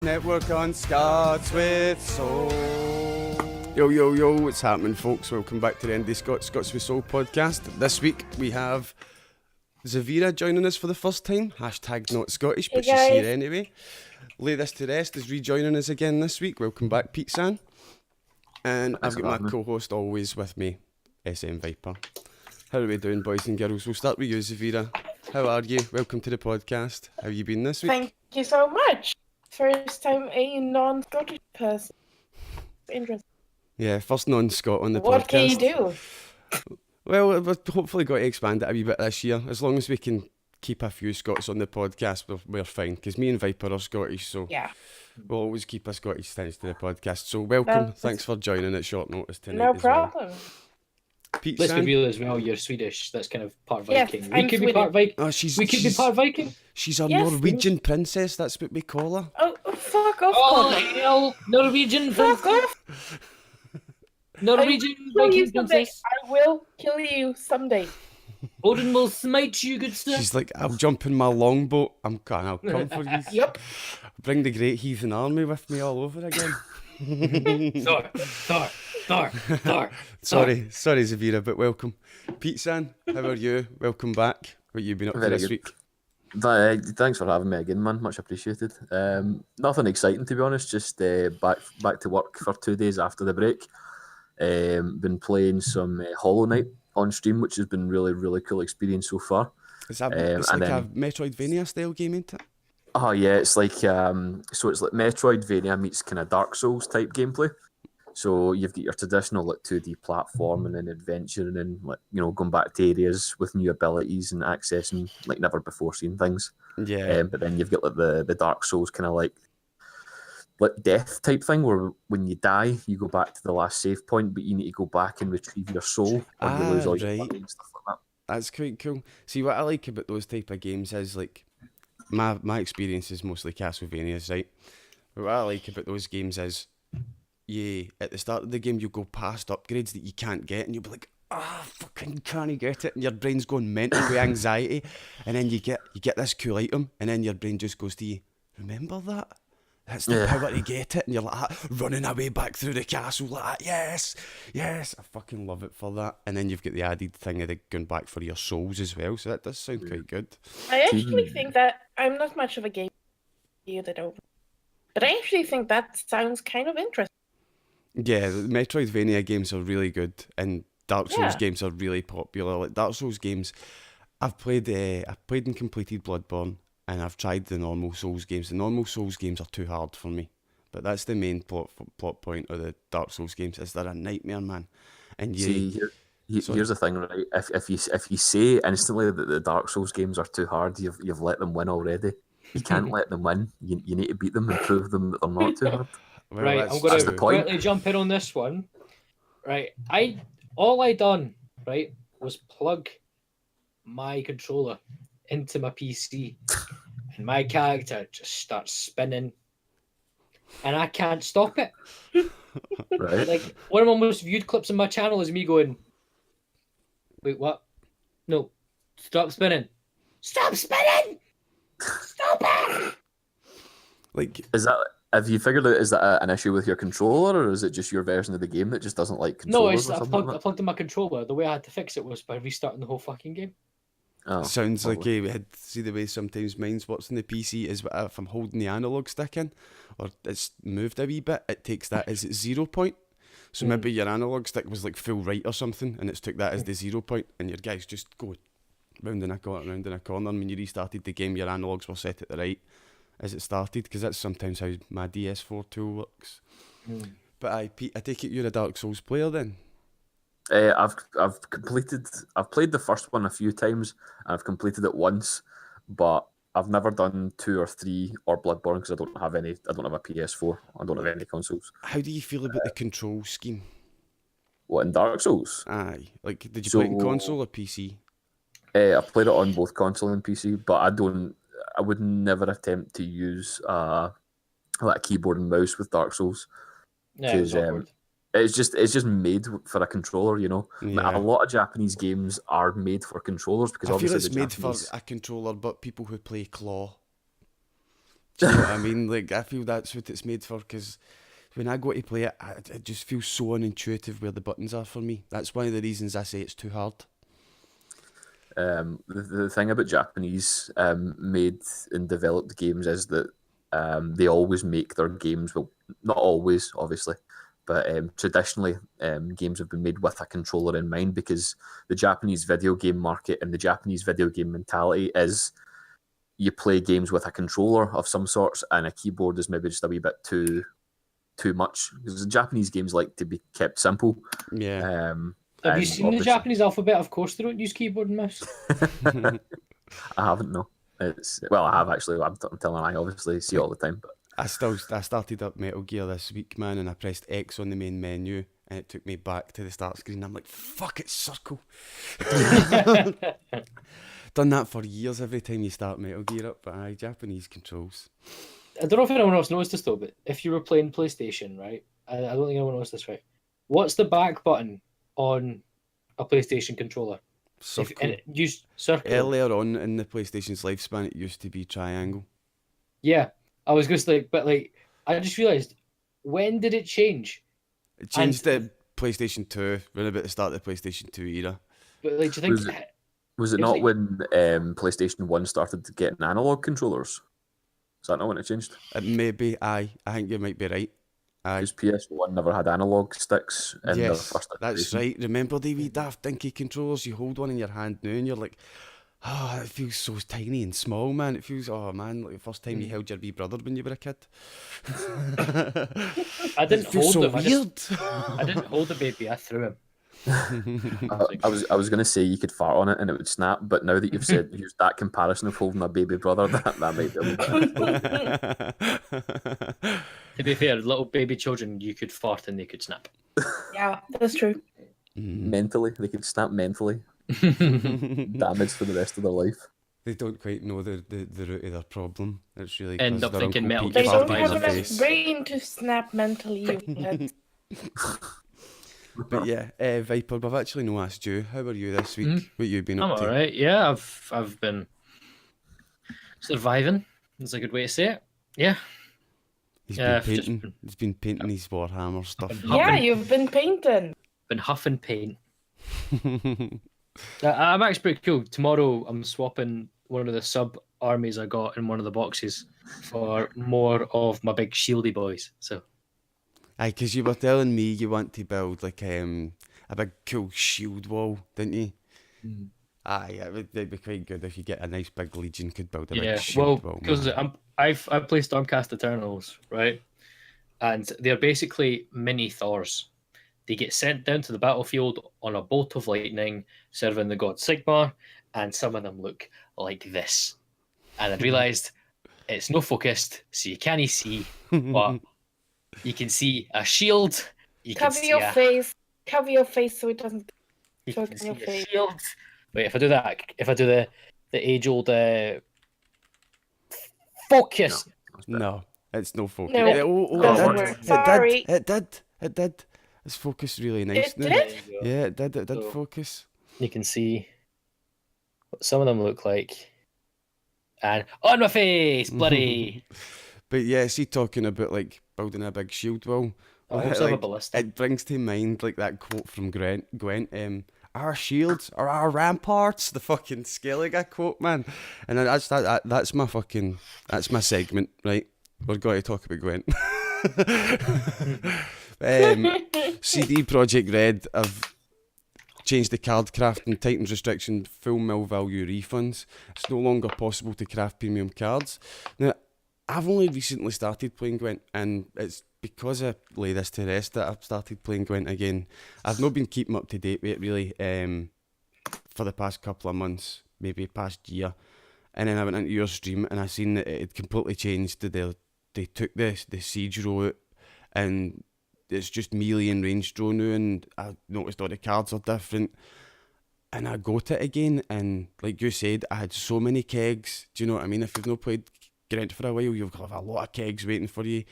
Network on Scots with Soul. Yo, what's happening, folks? Welcome back to the IndiScots Scots with Soul podcast. This week we have Xhaviera joining us for the first time. Hashtag not Scottish, but she's here anyway. LaythisToRest is rejoining us again this week. Welcome back, Pete San. And I've got my co-host always with me, SMViper. How are we doing, boys and girls? We'll start with you, Xhaviera. How are you? Welcome to the podcast. How have you been this week? Thank you so much. First time a non-Scottish person. Interesting. Yeah, first non-Scot on the podcast. What can you do? Well, we've hopefully got to expand it a wee bit this year. As long as we can keep a few Scots on the podcast, we're fine. Because me and Viper are Scottish, so yeah, we'll always keep a Scottish sense to the podcast. So welcome. Thanks for joining at short notice tonight. No problem. Well. Pete, let's be real as well. You're Swedish. That's kind of part Viking. Yes, we could be part Viking. Oh, we could be part Viking. She's a Norwegian princess. That's what we call her. Oh, fuck off! Oh hell, Norwegian fuck off! Norwegian Viking princess. I will kill you someday. Odin will smite you, good stuff. She's like, I'll jump in my longboat. I'll come for you. Yep. Bring the great heathen army with me all over again. Thor. Sorry, Xhaviera, but welcome. Pete San, how are you? Welcome back. What you been up to this week? Thanks for having me again, man. Much appreciated. Nothing exciting, to be honest. Just back to work for 2 days after the break. Been playing some Hollow Knight on stream, which has been really, really cool experience so far. Is that it's like a Metroidvania style game, isn't it? Oh yeah, it's like so it's like Metroidvania meets kind of Dark Souls type gameplay. So you've got your traditional like 2D platforming and adventuring and like going back to areas with new abilities and accessing like never before seen things. Yeah. But then you've got like the Dark Souls kind of like death type thing where when you die you go back to the last save point, but you need to go back and retrieve your soul or you lose all your money and stuff like that. That's quite cool. See, what I like about those type of games is like my experience is mostly Castlevanias, right? But what I like about those games is at the start of the game you go past upgrades that you can't get and you'll be like, fucking can't get it, and your brain's going mental with anxiety, and then you get this cool item and then your brain just goes to you, remember that? That's the power to get it, and you're like running away back through the castle like yes, I fucking love it for that. And then you've got the added thing of going back for your souls as well, so that does sound quite good. I actually think that I'm not much of a game that over, but I actually think that sounds kind of interesting. Yeah, the Metroidvania games are really good, and Dark Souls games are really popular. Like Dark Souls games, I've played and completed Bloodborne. And I've tried the normal Souls games. The normal Souls games are too hard for me. But that's the main plot point of the Dark Souls games, is they're a nightmare, man. And here's the thing, right? If you say instantly that the Dark Souls games are too hard, you've let them win already. You can't let them win. You need to beat them and prove them that they're not too hard. Well, right, I'm going to quickly jump in on this one. Right, all I done, right, was plug my controller into my PC, and my character just starts spinning, and I can't stop it. Right. Like one of my most viewed clips on my channel is me going, "Wait, what? No, stop spinning! Stop spinning! Stop it!" Like, have you figured out, is that an issue with your controller, or is it just your version of the game that just doesn't like controllers? No, I plugged in my controller. The way I had to fix it was by restarting the whole fucking game. Oh, sounds probably. Like see the way sometimes mine's what's in the PC is if I'm holding the analog stick in or it's moved a wee bit, it takes that as 0 point. So maybe your analog stick was like full right or something, and it's took that as the 0 point, and your guys just go round in a corner. And when you restarted the game, your analogs were set at the right as it started, because that's sometimes how my DS4 tool works. But Pete, I take it you're a Dark Souls player then? I've played the first one a few times, and I've completed it once, but I've never done 2 or 3 or Bloodborne because I don't have a PS4. I don't have any consoles. How do you feel about the control scheme? What, in Dark Souls? Aye, like did you play it in console or PC? I played it on both console and PC, but I would never attempt to use like a keyboard and mouse with Dark Souls. Yeah, it's just made for a controller, Yeah. A lot of Japanese games are made for controllers because I feel obviously it's made for a controller, but people who play claw Do you know what I mean? Like, I feel that's what it's made for, because when I go to play it, it just feels so unintuitive where the buttons are for me. That's one of the reasons I say it's too hard. The thing about Japanese made and developed games is that they always make their games, well, not always, obviously, but traditionally games have been made with a controller in mind, because the Japanese video game market and the Japanese video game mentality is you play games with a controller of some sorts, and a keyboard is maybe just a wee bit too much, because the Japanese games like to be kept simple. Yeah. Have you seen the Japanese alphabet? Of course they don't use keyboard and mouse. I haven't, no. I have actually. I'm telling I obviously see it all the time. But I started up Metal Gear this week, man, and I pressed X on the main menu, and it took me back to the start screen. I'm like, fuck, it's circle. Done that for years every time you start Metal Gear up, but Japanese controls. I don't know if anyone else knows this though, but if you were playing PlayStation, right? I don't think anyone knows this, right? What's the back button on a PlayStation controller? Circle. Use circle. Earlier on in the PlayStation's lifespan, it used to be triangle. Yeah, I was going to say, but like, I just realised, when did it change? It changed to PlayStation 2, around about the start of the PlayStation 2 era. But like, do you think... Was it not when PlayStation 1 started getting analog controllers? Is that not when it changed? Maybe, I think you might be right. Because PS1 never had analog sticks in their Yes, first that's iteration. right. Remember the wee daft dinky controllers? You hold one in your hand now and you're like, it feels so tiny and small, man. It feels, like the first time you held your wee brother when you were a kid. I didn't hold so him. weird. I didn't hold the baby. I threw him. I was going to say you could fart on it and it would snap, but now that you've said use that comparison of holding a baby brother, that might be a little bit. To be fair, little baby children, you could fart and they could snap. Yeah, that's true. Mentally, they could snap mentally. Damage for the rest of their life. They don't quite know the root of their problem. It's really End up thinking Metal They Gear don't Survive have on enough face. brain to snap mentally. But yeah, Viper, we've actually no asked you. How are you this week? What you been I'm up to? alright. Yeah, I've been surviving. That's a good way to say it. Yeah. He's been painting. He's been painting his Warhammer stuff. Yeah, you've been painting. Been huffing paint. I'm actually pretty cool. Tomorrow I'm swapping one of the sub armies I got in one of the boxes for more of my big shieldy boys. So. Aye, because you were telling me you want to build like a big cool shield wall, didn't you? Aye, it'd be quite good if you get a nice big legion could build a big shield wall. Because I play Stormcast Eternals, right? And they're basically mini Thors. They get sent down to the battlefield on a bolt of lightning, serving the god Sigmar, and some of them look like this. And I realised it's no focused, so you can't see, but you can see a shield. Cover your face so it doesn't show in your face. Shield. Wait, if I do that, if I do the age-old focus. No, it's no focus. No, sorry. It did. It's focused really nice. It did? Yeah, it did. It did focus. You can see what some of them look like. And on my face, bloody. But yeah, see, talking about like building a big shield wall. I also have a ballista. It brings to mind like that quote from Gwent. Our shields are our ramparts. The fucking Skellige quote, man. And that's my segment, right? We're going to talk about Gwent. CD Projekt Red have changed the card crafting, tightened restriction, full mill value refunds. It's no longer possible to craft premium cards. Now, I've only recently started playing Gwent, and it's because of LaythisToRest that I've started playing Gwent again. I've not been keeping up to date with it really for the past couple of months, maybe past year. And then I went into your stream and I seen that it had completely changed. They took the siege row out, and it's just melee and ranged draw now, and I noticed all the cards are different. And I got it again, and like you said, I had so many kegs. Do you know what I mean? If you've not played Gwent for a while, you'll have a lot of kegs waiting for you.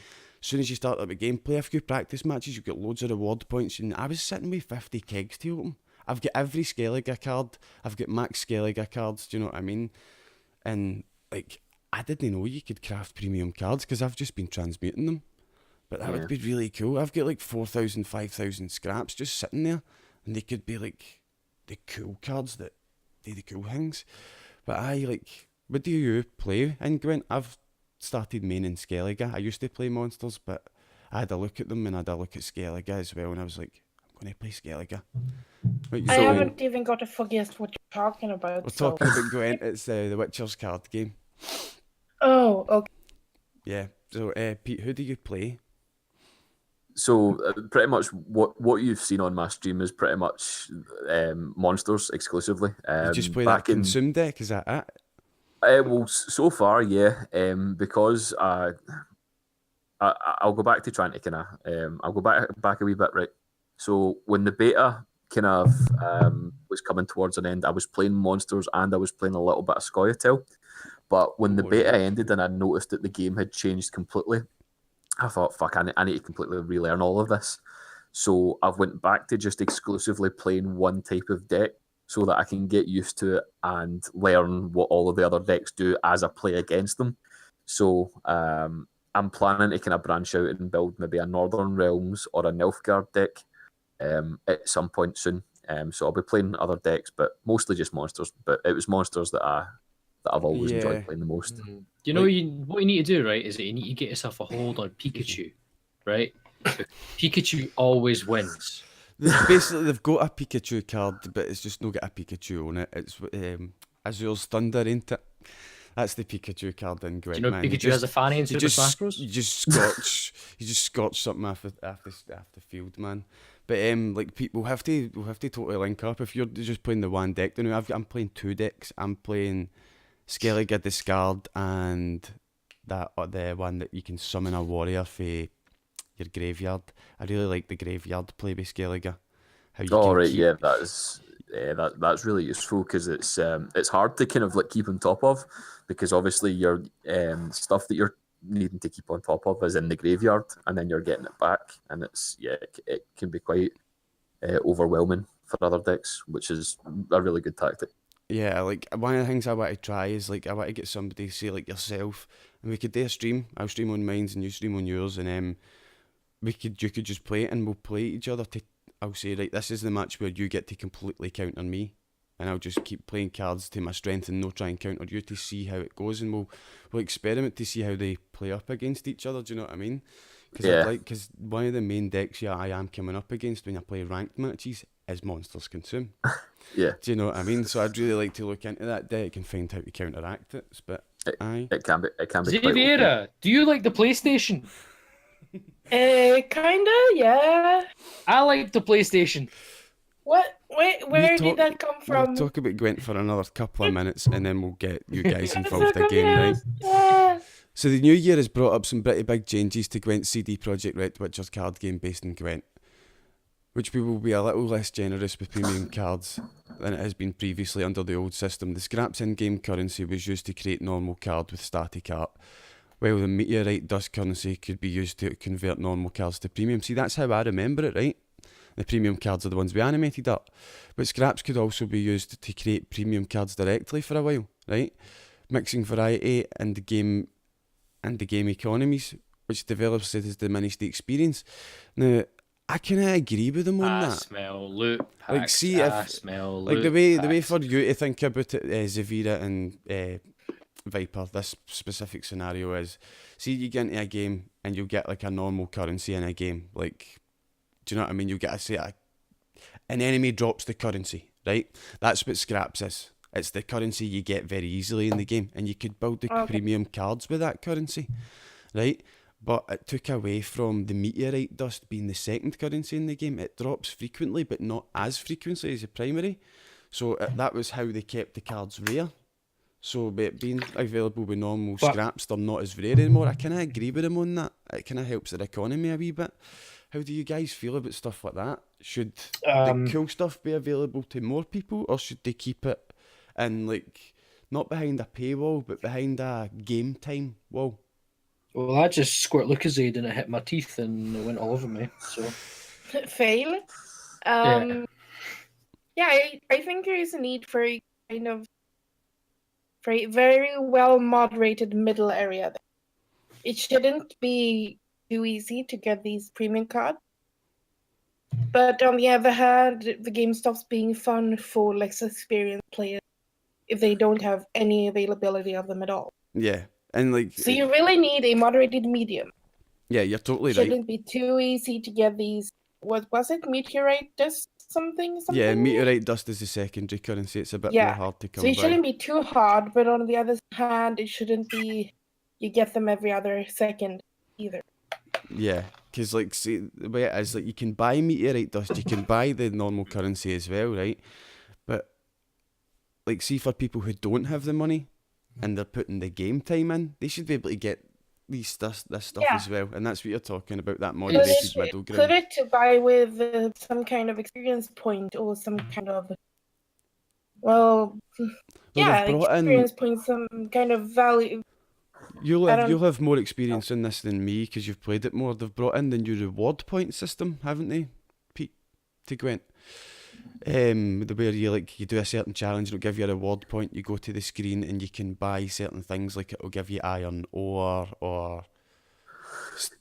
As soon as you start up a game, play a few practice matches, you get loads of reward points, and I was sitting with 50 kegs to open. I've got every Skellige card, I've got max Skellige cards, do you know what I mean? And like, I didn't know you could craft premium cards because I've just been transmuting them. But that would be really cool. I've got like 4,000, 5,000 scraps just sitting there, and they could be like the cool cards that do the cool things. But what do you play in Gwent? I've started maining Skellige. I used to play monsters, but I had a look at them and I had a look at Skellige as well, and I was like, I'm going to play Skellige. I haven't even got a guess what you're talking about. We're talking about Gwent. It's the Witcher's card game. Oh, okay. Yeah. So, Pete, who do you play? So pretty much what you've seen on my stream is pretty much monsters exclusively. You just play that consume deck, is that it? Well, so far, yeah. Because I'll go back to trying to kind of I'll go back a wee bit, right? So when the beta kind of was coming towards an end, I was playing monsters and I was playing a little bit of Scoia'tael. But when the beta ended and I noticed that the game had changed completely, I thought, fuck, I need to completely relearn all of this. So I've went back to just exclusively playing one type of deck so that I can get used to it and learn what all of the other decks do as I play against them. So I'm planning to kind of branch out and build maybe a Northern Realms or a Nilfgaard deck at some point soon. So I'll be playing other decks, but mostly just monsters. But it was monsters that I've always enjoyed playing the most. Mm-hmm. You know, what you need to do, right, is that you need to get yourself a hold on Pikachu, right? Pikachu always wins. Basically, they've got a Pikachu card, but it's just not got a Pikachu on it. It's Azur's Thunder, ain't it? That's the Pikachu card in Gwent. Do you know Pikachu has a fanny in Super Smash Bros? You just scotch something off the field, man. But we'll have to totally link up. If you're just playing the one deck, I'm playing two decks. I'm playing Skellige Discard and the one that you can summon a warrior for your graveyard. I really like the graveyard play with Skellige. That's really useful because it's hard to kind of like keep on top of, because obviously your stuff that you're needing to keep on top of is in the graveyard, and then you're getting it back, and it can be quite overwhelming for other decks, which is a really good tactic. Yeah, like one of the things I want to try is I want to get somebody, say like yourself, and we could do a stream. I'll stream on mine and you stream on yours, and you could just play it and we'll play each other. I'll say, right, this is the match where you get to completely counter me, and I'll just keep playing cards to my strength and no try and counter you to see how it goes, and we'll experiment to see how they play up against each other. Do you know what I mean? Because one of the main decks I am coming up against when I play ranked matches is Monsters Consume. Yeah. Do you know what I mean? So I'd really like to look into that deck and find how to counteract it. But it can be. Xhaviera, do you like the PlayStation? Kinda, yeah. I like the PlayStation. What? Where did that come from? We'll talk about Gwent for another couple of minutes, and then we'll get you guys involved again, right? Yeah. So the new year has brought up some pretty big changes to Gwent's CD Projekt Red Witcher's card game based in Gwent, which we will be a little less generous with premium cards than it has been previously under the old system. The scraps in-game currency was used to create normal card with static art, while the meteorite dust currency could be used to convert normal cards to premium. See, that's how I remember it, right? The premium cards are the ones we animated up. But scraps could also be used to create premium cards directly for a while, right? Mixing variety and the game economies, which developers said has diminished the experience. Now, I kind of agree with them on that. Smell loot packs. Like, see if the way for you to think about it, Xhaviera and Viper, this specific scenario is, see, you get into a game and you'll get like a normal currency in a game. Like, do you know what I mean? You'll get an enemy drops the currency, right? That's what scraps is. It's the currency you get very easily in the game, and you could build the premium cards with that currency, right? But it took away from the meteorite dust being the second currency in the game. It drops frequently, but not as frequently as the primary. So that was how they kept the cards rare. So being available with normal scraps, they're not as rare anymore. I kind of agree with them on that. It kind of helps their economy a wee bit. How do you guys feel about stuff like that? Should the cool stuff be available to more people, or should they keep it in, like, not behind a paywall, but behind a game time wall? Well, I just squirt Lucozade and it hit my teeth and it went all over me. So fail. Yeah, I think there is a need for very well moderated middle area. It shouldn't be too easy to get these premium cards. But on the other hand, the game stops being fun for less experienced players if they don't have any availability of them at all. Yeah, and like... So you really need a moderated medium. Yeah, you're totally It right. shouldn't be too easy to get these... What was it? Meteorite dust something? Yeah, meteorite dust is the secondary currency. It's a bit more hard to come by. So it shouldn't be too hard, but on the other hand, it shouldn't be... You get them every other second either. Yeah, because like, see, the way it is, like, you can buy meteorite dust, you can buy the normal currency as well, right? But like, see, for people who don't have the money and they're putting the game time in, they should be able to get this stuff as well. And that's what you're talking about, that moderated middle ground. Put it to buy with some kind of experience point or some kind of, experience point, some kind of value. You'll have more experience in this than me because you've played it more. They've brought in the new reward point system, haven't they, Pete, to Gwent? Where you do a certain challenge, it'll give you a reward point. You go to the screen and you can buy certain things, like it'll give you iron ore or...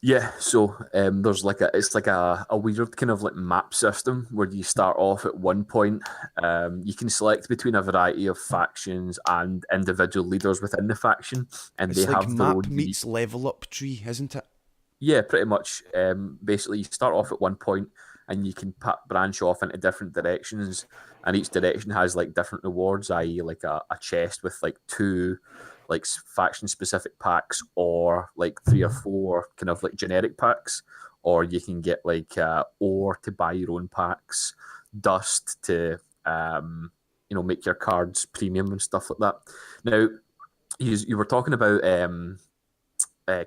Yeah, so there's it's like a weird kind of like map system where you start off at one point. You can select between a variety of factions and individual leaders within the faction, and it's they like have their map own meets level up tree, isn't it? Yeah, pretty much. Basically, you start off at one point and you can branch off into different directions, and each direction has like different rewards, i.e. like a chest with like 2 like faction specific packs, or like 3 or 4 kind of like generic packs, or you can get like ore to buy your own packs, dust to make your cards premium and stuff like that. Now, you were talking about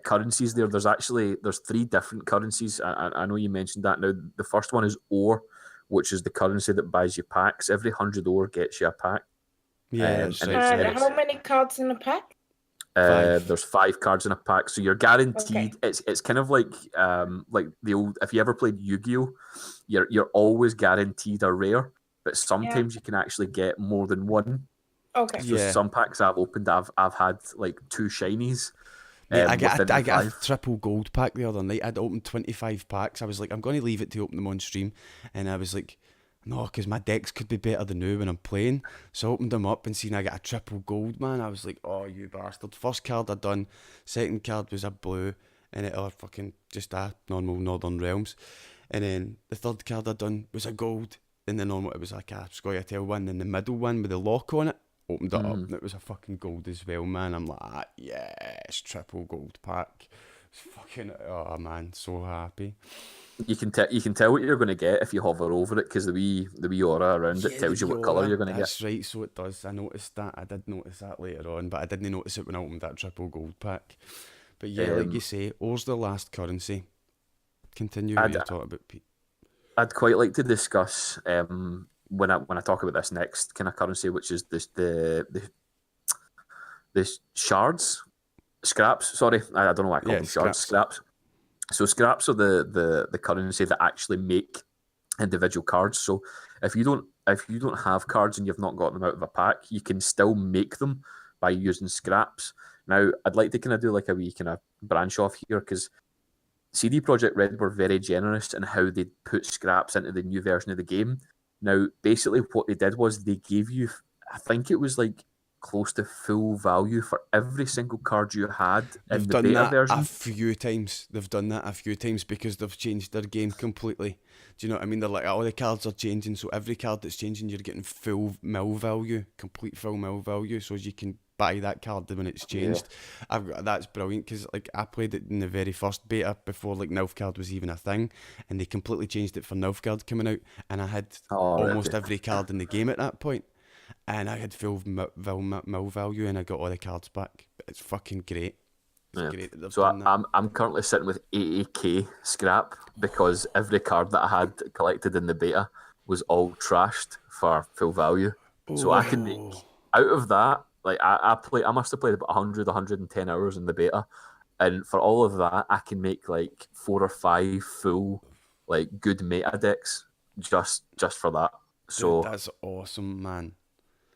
currencies there. There's 3 different currencies. I know you mentioned that. Now, the first one is ore, which is the currency that buys you packs. Every 100 ore gets you a pack. Yeah, how many cards in a pack? 5. There's 5 cards in a pack, so you're guaranteed. Okay. It's kind of like the old. If you ever played Yu-Gi-Oh, you're always guaranteed a rare, but sometimes you can actually get more than one. Okay. So some packs I've opened, I've had like 2 shinies. Mate, I got a triple gold pack the other night. I'd opened 25 packs. I was like, I'm going to leave it to open them on stream, and I was like, no, because my decks could be better than new when I'm playing. So I opened them up and seen I got a triple gold, man. I was like, oh, you bastard. First card I done, second card was a blue, and it was fucking just a normal Northern Realms. And then the third card I done was a gold, and the normal, it was like a Scoia'tael one, and the middle one with the lock on it, opened it up, and it was a fucking gold as well, man. I'm like, yes, triple gold pack. It's fucking, oh man, so happy. You can tell what you're going to get if you hover over it, because the wee aura around it tells you what colour you're going to get. That's right, so it does. I noticed that. I did notice that later on, but I didn't notice it when I opened that triple gold pack. But yeah, like you say, ore's the last currency. Continue what you're talking about, Pete. I'd quite like to discuss when I talk about this next kind of currency, which is the shards, scraps. Sorry, I don't know why I call them shards. Scraps. So scraps are the currency that actually make individual cards. So if you don't have cards and you've not got them out of a pack, you can still make them by using scraps. Now, I'd like to kind of do like a wee kind of branch off here, because CD Projekt Red were very generous in how they put scraps into the new version of the game. Now, basically what they did was they gave you, I think it was like close to full value for every single card you had in the beta version. They've done that a few times because they've changed their game completely. Do you know what I mean? They're like, all the cards are changing, so every card that's changing, you're getting full mill value, complete full mill value, so you can buy that card when it's changed. Yeah. That's brilliant, because like I played it in the very first beta before like Nilfgaard was even a thing, and they completely changed it for Nilfgaard coming out, and I had almost every card in the game at that point. And I had full mill value, and I got all the cards back. It's fucking great. It's great that they've done that. I'm currently sitting with 80k scrap, because every card that I had collected in the beta was all trashed for full value. Oh. So I can make out of that. Like I must have played about 110 hours in the beta, and for all of that, I can make like 4 or 5 full like good meta decks just for that. So dude, that's awesome, man.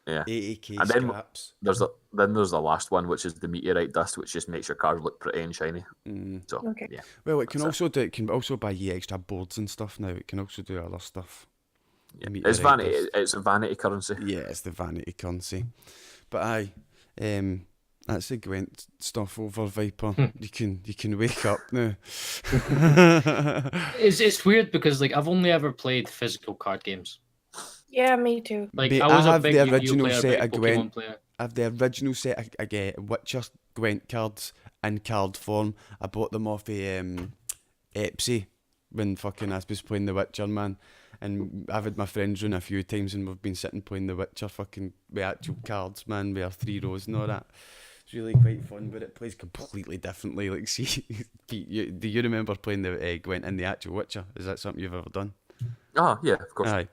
Yeah. 80k And then scraps. there's the last one, which is the meteorite dust, which just makes your card look pretty and shiny. So Okay. yeah. Well, it can That's also do. It can also buy you extra boards and stuff now. It can also do other stuff. Yeah. The It's meteorite vanity. dust. It's a vanity currency. Yeah, it's the vanity currency. But aye, that's the Gwent stuff over, Viper. You can wake up now. It's weird because like I've only ever played physical card games. Yeah, me too. Like Mate, I was I a have big the Yu-Gi-Oh original player, set big of Pokemon Gwent. player. I have the original set of Witcher Gwent cards in card form. I bought them off Epsy when fucking I was playing The Witcher, man. And I've had my friends round a few times and we've been sitting playing The Witcher fucking with actual cards, man, with our 3 rows and all that. It's really quite fun, but it plays completely differently. Like, see, Pete, do you remember playing the Gwent in the actual Witcher? Is that something you've ever done? Oh yeah, of course. Aye.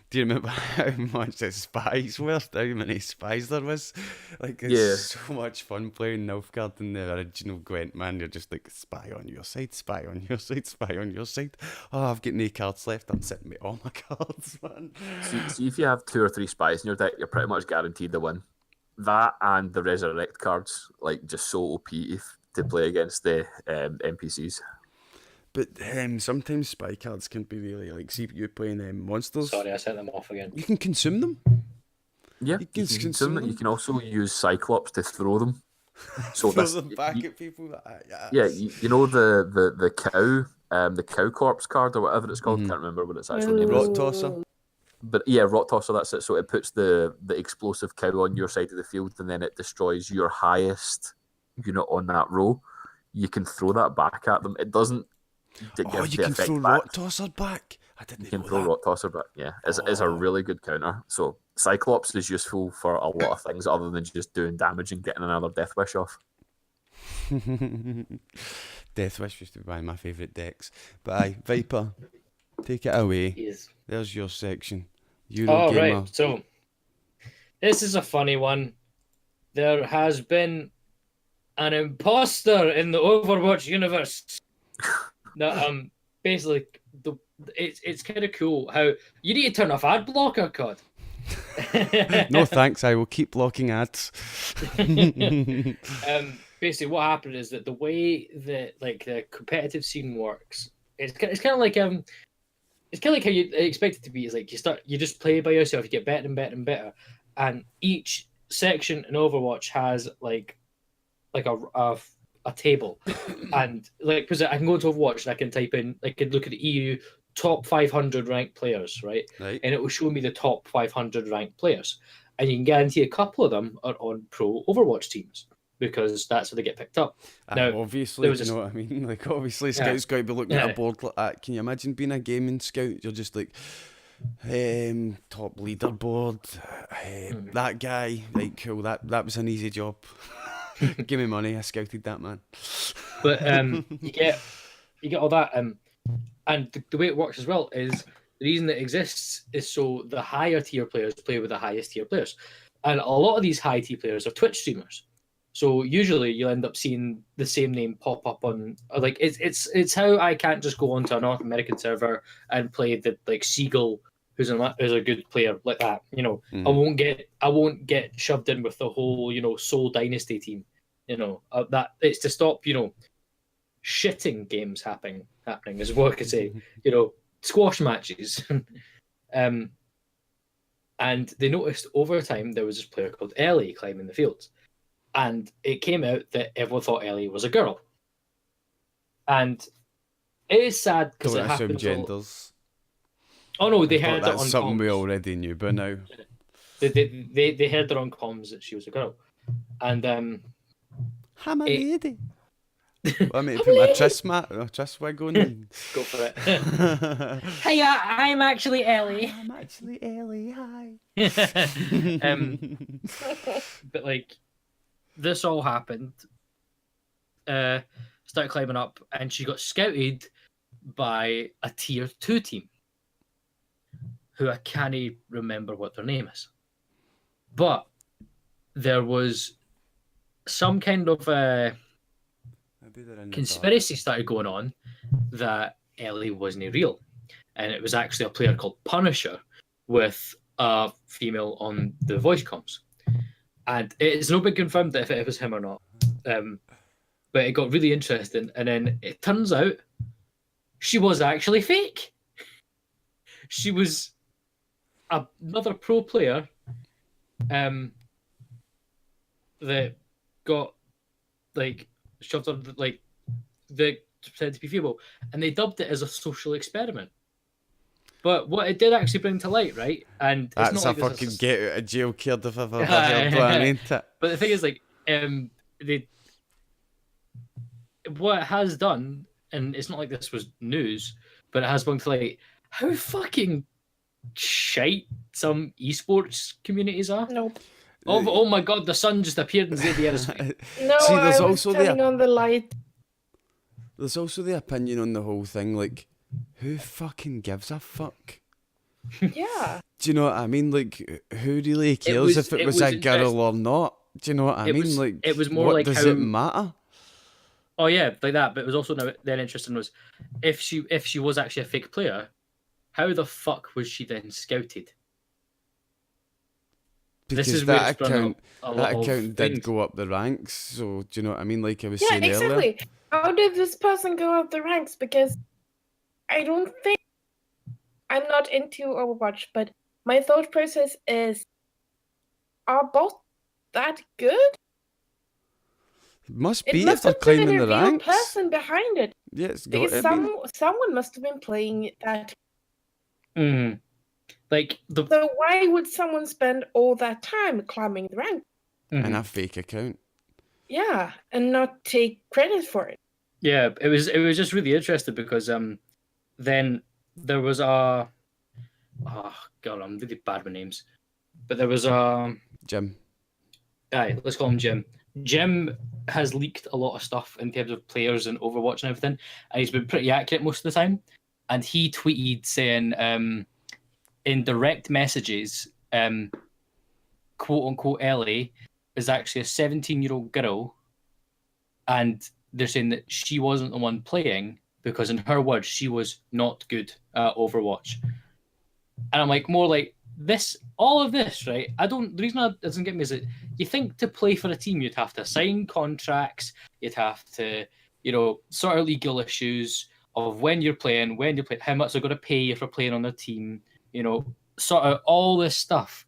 Do you remember how much the spies were? How many spies there was? Like, it's so much fun playing Nilfgaard in the original Gwent, man. You're just like, spy on your side, spy on your side, spy on your side. Oh, I've got no cards left. I'm sitting with all my cards, man. See, if you have 2 or 3 spies in your deck, you're pretty much guaranteed to win. That and the resurrect cards, like, just so OP to play against the NPCs. But sometimes spy cards can be really, like, see you playing monsters. Sorry, I set them off again. You can consume them. Yeah, You you can can consume them. You them. can also use Cyclops to throw them. So Throw this, them back you, at people. yeah, you know the cow corpse card or whatever it's called. Can't remember what its actual name is. Rot tosser. But yeah, rot tosser. That's it. So it puts the explosive cow on your side of the field, and then it destroys your highest unit on that row. You can throw that back at them. It doesn't. Oh, you can throw rot tosser back. I didn't You can know throw that. rot tosser back. Yeah, it's a really good counter. So Cyclops is useful for a lot of things other than just doing damage and getting another Death Wish off. Death Wish used to be one of my favourite decks. But aye, Viper, take it away. Yes. There's your section. Oh, Eurogamer. right. So, this is a funny one. There has been an imposter in the Overwatch universe. Now, basically, it's kind of cool how you need to turn off ad blocker, COD. No thanks, I will keep blocking ads. Basically, what happened is that the way that like the competitive scene works, it's kind of like it's kind of like how you expect it to be. Is like you just play by yourself, you get better and better and better, and each section in Overwatch has like a table, and like because I can go to Overwatch and I can type in, I can look at the EU top 500 ranked players, right? Right. And it will show me the top 500 ranked players, and you can guarantee a couple of them are on pro Overwatch teams because that's where they get picked up. Now, obviously, was you know what I mean? Like, obviously, Yeah. Scout's got to be looking at Yeah. a board like that. Can you imagine being a gaming scout? You're just like, top leaderboard, that guy, right, cool, that was an easy job. Give me money, I scouted that man. But you get all that, and the way it works as well is the reason it exists is so the higher tier players play with the highest tier players, and a lot of these high tier players are Twitch streamers. So usually you'll end up seeing the same name pop up on, like, it's how I can't just go onto a North American server and play the like Seagull, who's a good player like that. You know, I won't get shoved in with the whole, you know, Soul Dynasty team. You know, that it's to stop, you know, shitting games happening is what I could say. You know, squash matches. And they noticed over time there was this player called Ellie climbing the fields. And it came out that everyone thought Ellie was a girl. And it is sad because Don't it assume happens. genders. Oh no, they But heard it that's on something we comms. already knew by now. They heard it on comms that she was a girl. And I'm a It- lady. Well, I mean, put my tris wig on. And... go for it. Hey, I'm actually Ellie. I'm actually Ellie, hi. But like, this all happened. Started climbing up, and she got scouted by a tier 2 team, who I can't remember what their name is. But there was some kind of Maybe they're in the conspiracy started going on that Ellie wasn't real, and it was actually a player called Punisher with a female on the voice comms. And it's not been confirmed that if it was him or not. But it got really interesting. And then it turns out she was actually fake. She was another pro player that got like shoved on like the said to be female, and they dubbed it as a social experiment. But what it did actually bring to light, right? And it's That's not a like fucking get out of jail card if I've ever heard one, ain't it? But the thing is, like, what it has done, and it's not like this was news, but it has brought to light how fucking shite some esports communities are. Nope. Oh my god, the sun just appeared in Xhavier's face. No, See, there's I was also turning on the light. There's also the opinion on the whole thing, like, who fucking gives a fuck? Yeah. Do you know what I mean? Like, who really cares if it was a girl or not? Do you know what I mean? Like, it was more what like does how, it matter? Oh yeah, like that. But it was also then interesting was if she was actually a fake player, how the fuck was she then scouted? Because this is that where account, that account did go up the ranks. So do you know what I mean? Like I was Yeah, saying exactly. earlier. How did this person go up the ranks? Because I don't think I'm not into Overwatch, but my thought process is, are bots that good? It must It be must if they're have been climbing a the real ranks. person behind it. Yeah, it's got Because to be. someone must have been playing that. Like So why would someone spend all that time climbing the rank? And a fake account. Yeah, and not take credit for it. Yeah, it was just really interesting because then there was a oh god, I'm really bad with names. But there was a Jim. aye, let's call him Jim. Jim has leaked a lot of stuff in terms of players and Overwatch and everything, and he's been pretty accurate most of the time. And he tweeted saying in direct messages, quote unquote Ellie is actually a 17-year-old girl, and they're saying that she wasn't the one playing because, in her words, she was not good at Overwatch. And I'm like, more like this, all of this, right? The reason it doesn't get me is that you think to play for a team, you'd have to sign contracts, you'd have to, sort of legal issues of when you're playing, how much they're going to pay you for playing on their team, sort of all this stuff.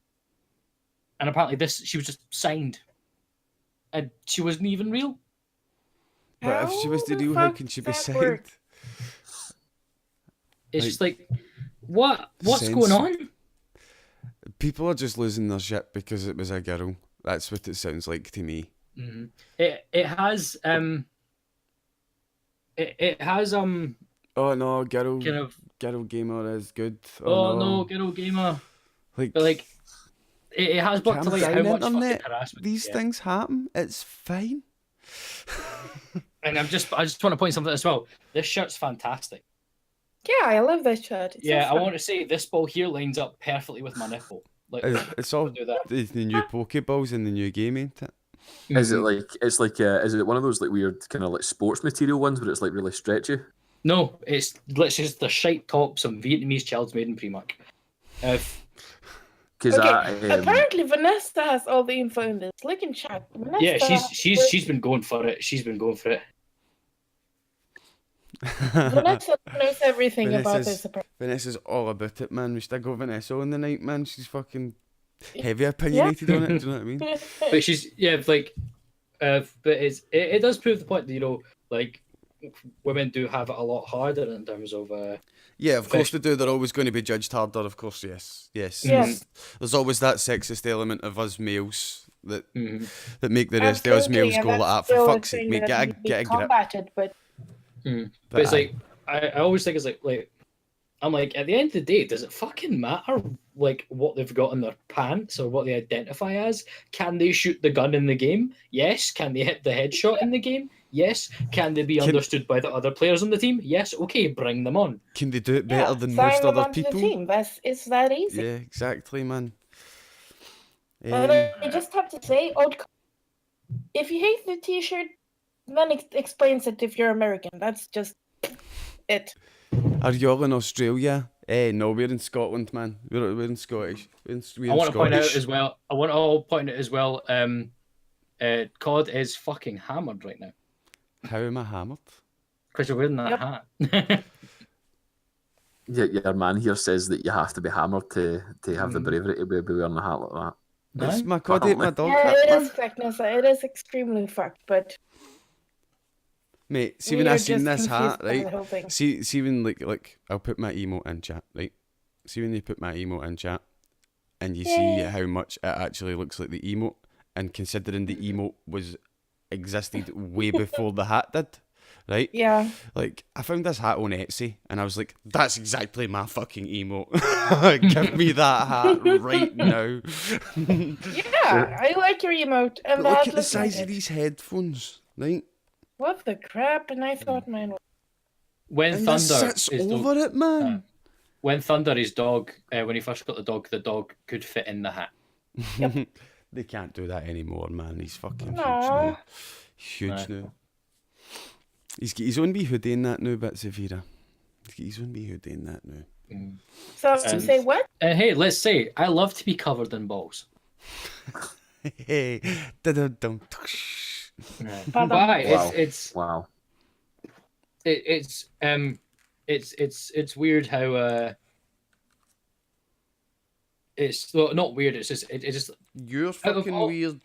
And apparently she was just signed. And she wasn't even real. But if she was the real, how can she be signed? It's just like, what's going on? People are just losing their shit because it was a girl. That's what it sounds like to me. Mm-hmm. It has it has oh no, girl kind of girl gamer is good. Oh no, girl gamer. But it has brought to light how much fucking harassment these things happen. It's fine. And I just want to point something as well. This shirt's fantastic. Yeah, I love this shirt. It's I so want to say this ball here lines up perfectly with my nipple. Like it's all the new Pokeballs in the new game, ain't it? Is it like is it one of those like weird kind of like sports material ones where it's like really stretchy? No, it's literally just the shite top some Vietnamese child's made in Primark. Apparently Vanessa has all the info in this. Look in chat. She's been going for it. Vanessa knows everything about this. Vanessa's all about it, man. We still got Vanessa on the night, man. She's fucking heavy opinionated on it. Do you know what I mean? But she's but it does prove the point that like women do have it a lot harder in terms of. Yeah, of course they do. They're always going to be judged harder. Of course, yes. There's always that sexist element of us males that make the rest of us males go like that. For fuck's sake, mate, get a grip. But it's like I always think it's like I'm like at the end of the day, does it fucking matter like what they've got in their pants or what they identify as? Can they shoot the gun in the game? Yes. Can they hit the headshot in the game? Yes. Can they be understood by the other players on the team? Yes. Okay, bring them on. Can they do it better than most other people? The team. It's that easy. Yeah, exactly, man. And I just have to say, if you hate the t-shirt, then it explains it if you're American. That's just it. Are y'all in Australia? No, we're in Scotland, man. We're in Scottish. We're I in want to point out Scottish. as well. I want to point out as well. COD is fucking hammered right now How am I hammered? because you're wearing that hat. Your man here says that you have to be hammered to have the bravery to be wearing a hat like that. It's No? my COD ate my dog Yeah, hat, it man. is fucked, Nessa. It is extremely fucked, but Mate, see we when are I seen just this hat, confused by the right? whole thing. See when like I'll put my emote in chat, right? See when you put my emote in chat, and you see Yay. how much it actually looks like the emote, and considering the emote was existed way before the hat did, right? Yeah. Like I found this hat on Etsy, and I was like, "That's exactly my fucking emote. Give me that hat right now." Yeah, I like your emote. And But look that at the looks like size of it. these headphones, right? What the crap? And I thought mine was. When And Thunder this sits is over it, man. when Thunder is dog, when he first got the dog could fit in the hat. Yep. They can't do that anymore, man. He's fucking huge No. now. Huge now. He's got his own wee hoodie in that now, but Xhaviera. He's got his own wee hoodie in that now. So, And- say what? Hey, let's say I love to be covered in balls. Hey, da-da-dum. Pardon? Why? Wow. It's Wow. it's weird how it's well, not weird. It's just You're of fucking all- weird.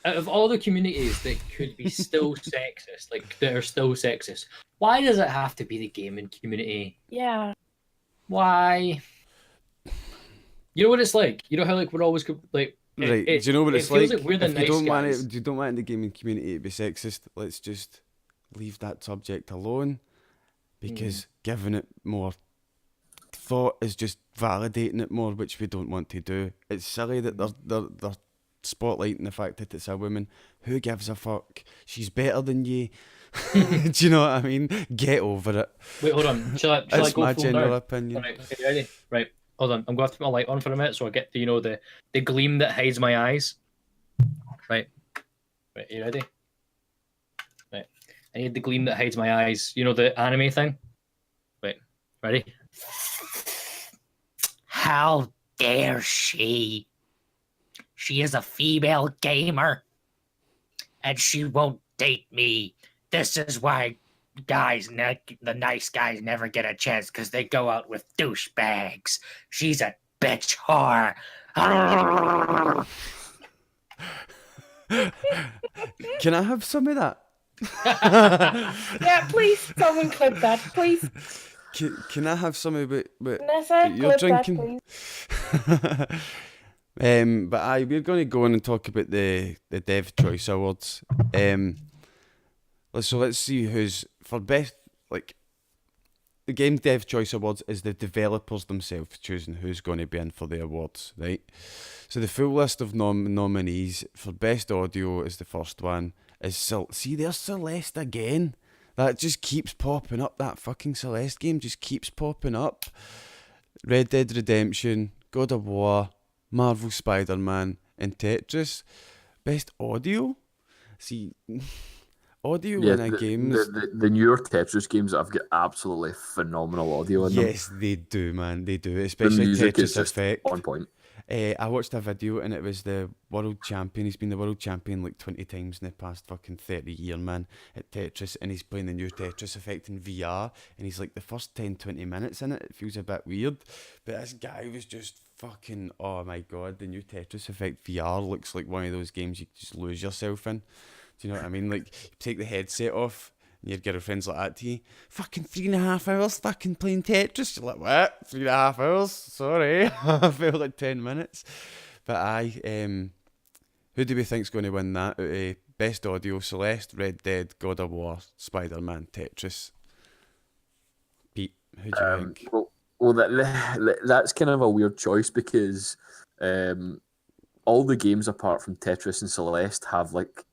out of all the communities that could be still sexist, like that are still sexist. Why does it have to be the gaming community? Yeah. Why? You know what it's like. You know how like we're always like. Right, do you know what it it's feels like? we're the If you nice don't want guys. it, you don't want the gaming community to be sexist, let's just leave that subject alone, because giving it more thought is just validating it more, which we don't want to do. It's silly that they're spotlighting the fact that it's a woman. Who gives a fuck? She's better than you. Do you know what I mean? Get over it. Wait, hold on. Shall I That's go my full general nerd? opinion. Right, okay, ready? Right, hold on. I'm going to have to put my light on for a minute so I get the the gleam that hides my eyes. Right, you ready? Right, I need the gleam that hides my eyes. You know the anime thing. Wait, ready? How dare she? She is a female gamer. And she won't date me. This is why the nice guys never get a chance because they go out with douchebags. She's a bitch whore. Can I have some of that? Yeah, please, someone clip that, please. Can I have some of it? Nessa, You're clip that, drinking. please. But we're going to go on and talk about the Dev Choice Awards. Let's see who's for best. Like the Game Dev Choice Awards is the developers themselves choosing who's going to be in for the awards, right? So the full list of nominees for best audio is the first one. See, there's Celeste again. That just keeps popping up. That fucking Celeste game just keeps popping up. Red Dead Redemption, God of War, Marvel Spider-Man, and Tetris. Best audio? See, audio in a game. The newer Tetris games have got absolutely phenomenal audio in them. Yes, they do, man. They do. The Especially music is Tetris just Effect. on point. I watched a video and it was the world champion. He's been the world champion like 20 times in the past fucking 30 years, man, at Tetris. And he's playing the new Tetris Effect in VR. And he's like, the first 10-20 minutes in it, it feels a bit weird. But this guy was just fucking, oh my god, the new Tetris Effect VR looks like one of those games you just lose yourself in. Do you know what I mean? Like, you take the headset off, and your girlfriend's like that to you. Fucking 3.5 hours fucking playing Tetris. You're like, what? 3.5 hours? Sorry. I felt like 10 minutes. But who do we think's going to win that? Best audio, Celeste, Red Dead, God of War, Spider-Man, Tetris. Pete, who do you think? Well, that's kind of a weird choice because all the games apart from Tetris and Celeste have like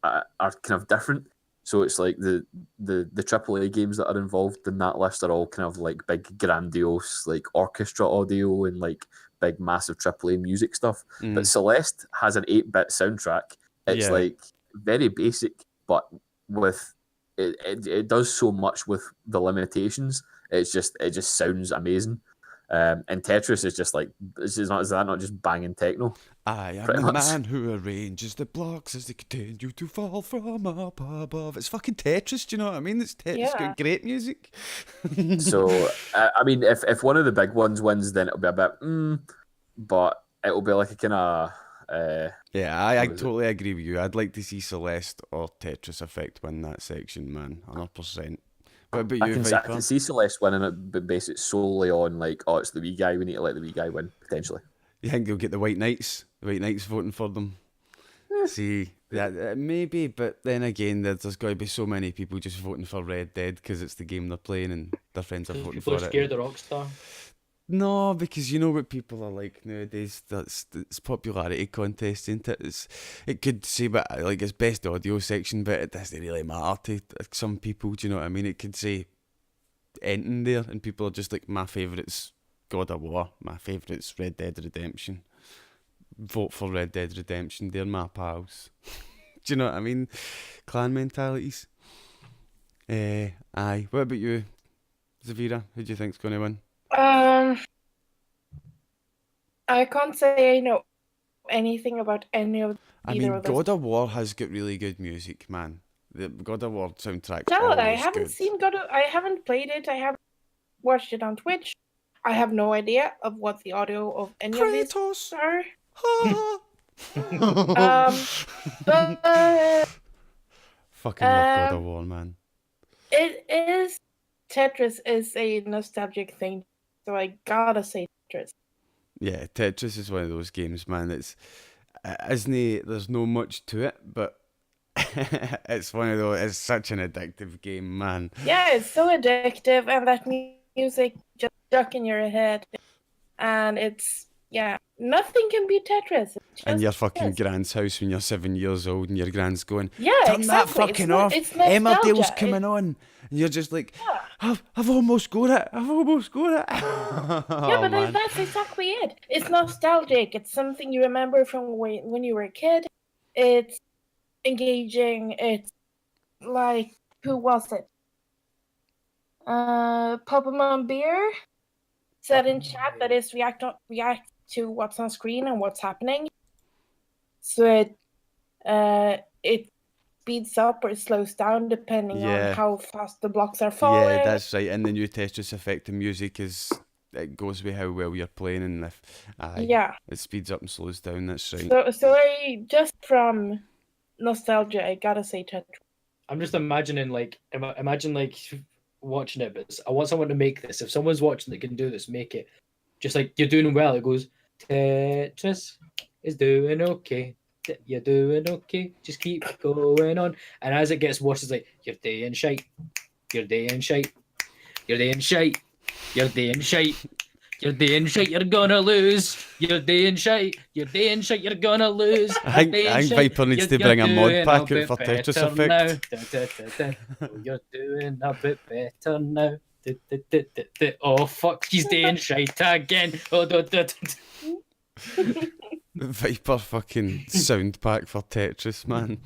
are kind of different. So it's like the AAA games that are involved in that list are all kind of like big, grandiose, like orchestra audio and like big, massive AAA music stuff. But Celeste has an 8-bit soundtrack. It's Yeah. like very basic, but with it does so much with the limitations. It just sounds amazing. And Tetris is just like, is that not just banging techno? I am Pretty the much. man who arranges the blocks as they continue to fall from up above. It's fucking Tetris, do you know what I mean? It's got great music. So, I mean, if one of the big ones wins, then it'll be a bit, but it'll be like a kind of... yeah, I totally agree with you. I'd like to see Celeste or Tetris Effect win that section, man. 100%. What about you, I Viper? can see Celeste winning it, but base it solely on, like, oh, it's the wee guy, we need to let the wee guy win, potentially. You think they'll get the White Knights? The White Knights voting for them? See, maybe, but then again, there's got to be so many people just voting for Red Dead because it's the game they're playing and their friends are voting People for are it. scared of Rockstar. No, because you know what people are like nowadays. It's popularity contest, isn't it? It could say, but like it's best audio section, but it doesn't really matter to some people. Do you know what I mean? It could say anything there, and people are just like, my favourite's God of War, my favourite's Red Dead Redemption. Vote for Red Dead Redemption. They're my pals. Do you know what I mean? Clan mentalities. Aye. What about you, Xhaviera? Who do you think's going to win? I can't say I know anything about any of either of those. God of War has got really good music, man. The God of War soundtrack. No, I always haven't good. seen I haven't played it. I haven't watched it on Twitch. I have no idea of what the audio of any of these Kratos. are. But fucking love God of um, War, man. It is Tetris is a nostalgic thing, so I gotta say Tetris. Yeah, Tetris is one of those games, man. There's no much to it, but it's one of those. It's such an addictive game, man. Yeah, it's so addictive, and that music just stuck in your head, and nothing can beat Tetris. In your fucking grand's house when you're 7 years old, and your grand's going, yeah, turn that exactly. fucking off. It's Emmerdale's nostalgia. coming on, and you're just like, I've almost got it. I've almost got it. Yeah, but that's exactly it. It's nostalgic. It's something you remember from when you were a kid. It's engaging. It's like, who was it? Pokemon Beer said in chat that is react to what's on screen and what's happening. So it speeds up or slows down depending on how fast the blocks are falling. Yeah, that's right. And the new Tetris Effect, the music it goes with how well you're playing, and it speeds up and slows down. That's right. So just from nostalgia, I gotta say Tetris. I'm just imagining imagine watching it, but I want someone to make this. If someone's watching that can do this, make it. Just like you're doing well, it goes, Tetris is doing okay. You're doing okay. Just keep going on. And as it gets worse, it's like, you're doing shite. You're doing shite. You're doing shite. You're doing shite. You're doing shite. You're gonna lose. You're doing shite. You're doing shite. You're gonna lose. I think Viper needs to bring a mod pack out for Tetris Effect. You're doing a bit better now. Oh fuck, he's doing shite again. Viper fucking sound pack for Tetris, man.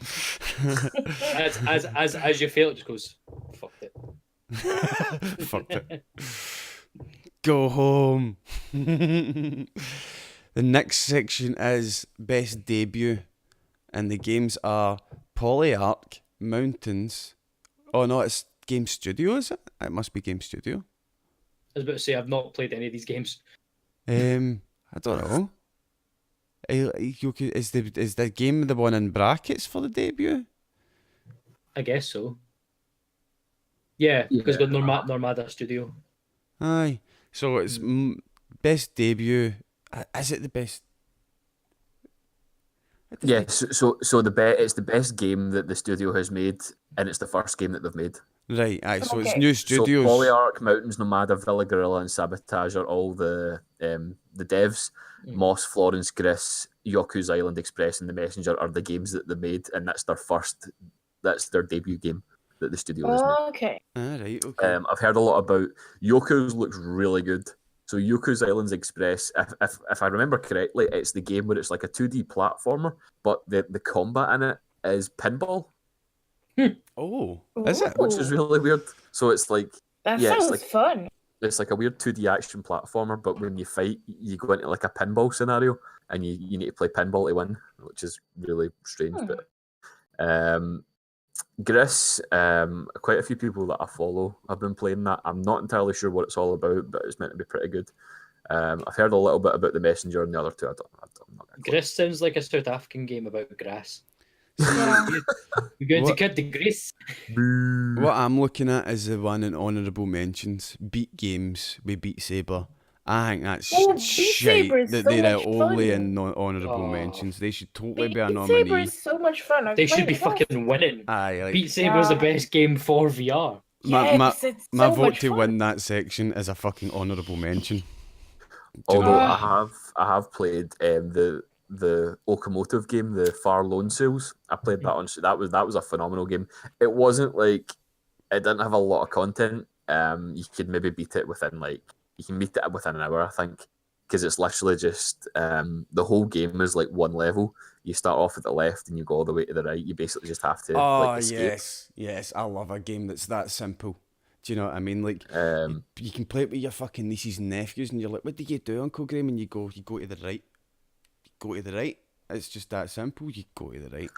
as you fail, it just goes, fucked it. Fucked it. Go home. The next section is best debut, and the games are Polyarch, Mountains. Oh no, it's Game Studio, is it? It must be Game Studio. I was about to say I've not played any of these games. I don't know. Is the game the one in brackets for the debut? I guess so. Yeah, because we've got Normada Studio. Aye. So it's best debut. Is it the best? Yeah, so it's the best game that the studio has made, and it's the first game that they've made. Right, aye. So it's Okay. new studios. So Polyarch, Mountains, Nomada, Villa Gorilla, and Sabotage are all the devs. Moss, Florence, Gris, Yoku's Island Express, and The Messenger are the games that they made, and that's their debut game that the studio has made. Okay. Right, okay. I've heard a lot about Yoku's. Looks really good. So Yoku's Islands Express, if I remember correctly, it's the game where it's like a 2D platformer, but the combat in it is pinball. Oh, is it? Which is really weird. So it's like That it's sounds like fun. it's like a weird 2D action platformer, but when you fight, you go into like a pinball scenario, and you need to play pinball to win, which is really strange. But Gris, quite a few people that I follow have been playing that. I'm not entirely sure what it's all about, but it's meant to be pretty good. I've heard a little bit about the Messenger and the other two. I'm not gonna Gris sounds like a South African game about grass. Yeah. We're going to What- cut the grass. Boo. What I'm looking at is the one in honourable mentions. Beat Games with Beat Saber. I think that's Oh, Beat shite Saber is that so they're much only fun. in honourable Oh. mentions. They should totally Beat be a Saber nominee. is so much fun. I've They should played be it once. fucking winning. Aye, like Beat Saber is the Yeah. best game for VR. Yes, it's my so vote much to fun. win that section is a fucking honourable mention. Do you Although know? I have played the locomotive game, the Far Lone Sails. I played that on. That was a phenomenal game. It wasn't like it didn't have a lot of content. You could maybe beat it within you can beat it within an hour, I think, because it's literally just the whole game is like one level. You start off at the left and you go all the way to the right. You basically just have to Oh, escape. yes. I love a game that's that simple. Do you know what I mean? Like, Um, you can play it with your fucking nieces and nephews, and you're like, "What do you do, Uncle Graham?" And you go to the right. You go to the right. It's just that simple. You go to the right.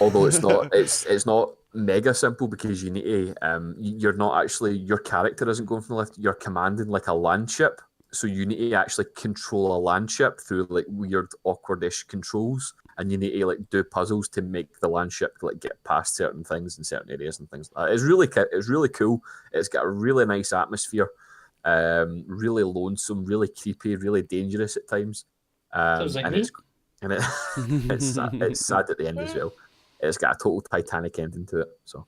although it's not mega simple because you need to you're not actually, your character isn't going from the left, you're commanding like a land ship, so you need to actually control a land ship through like weird awkwardish controls, and you need to like do puzzles to make the land ship like get past certain things in certain areas and things like that. It's really cool. It's got a really nice atmosphere, really lonesome, really creepy, really dangerous at times, Sounds like and me. it's sad at the end as well. It's got a total Titanic ending to it. So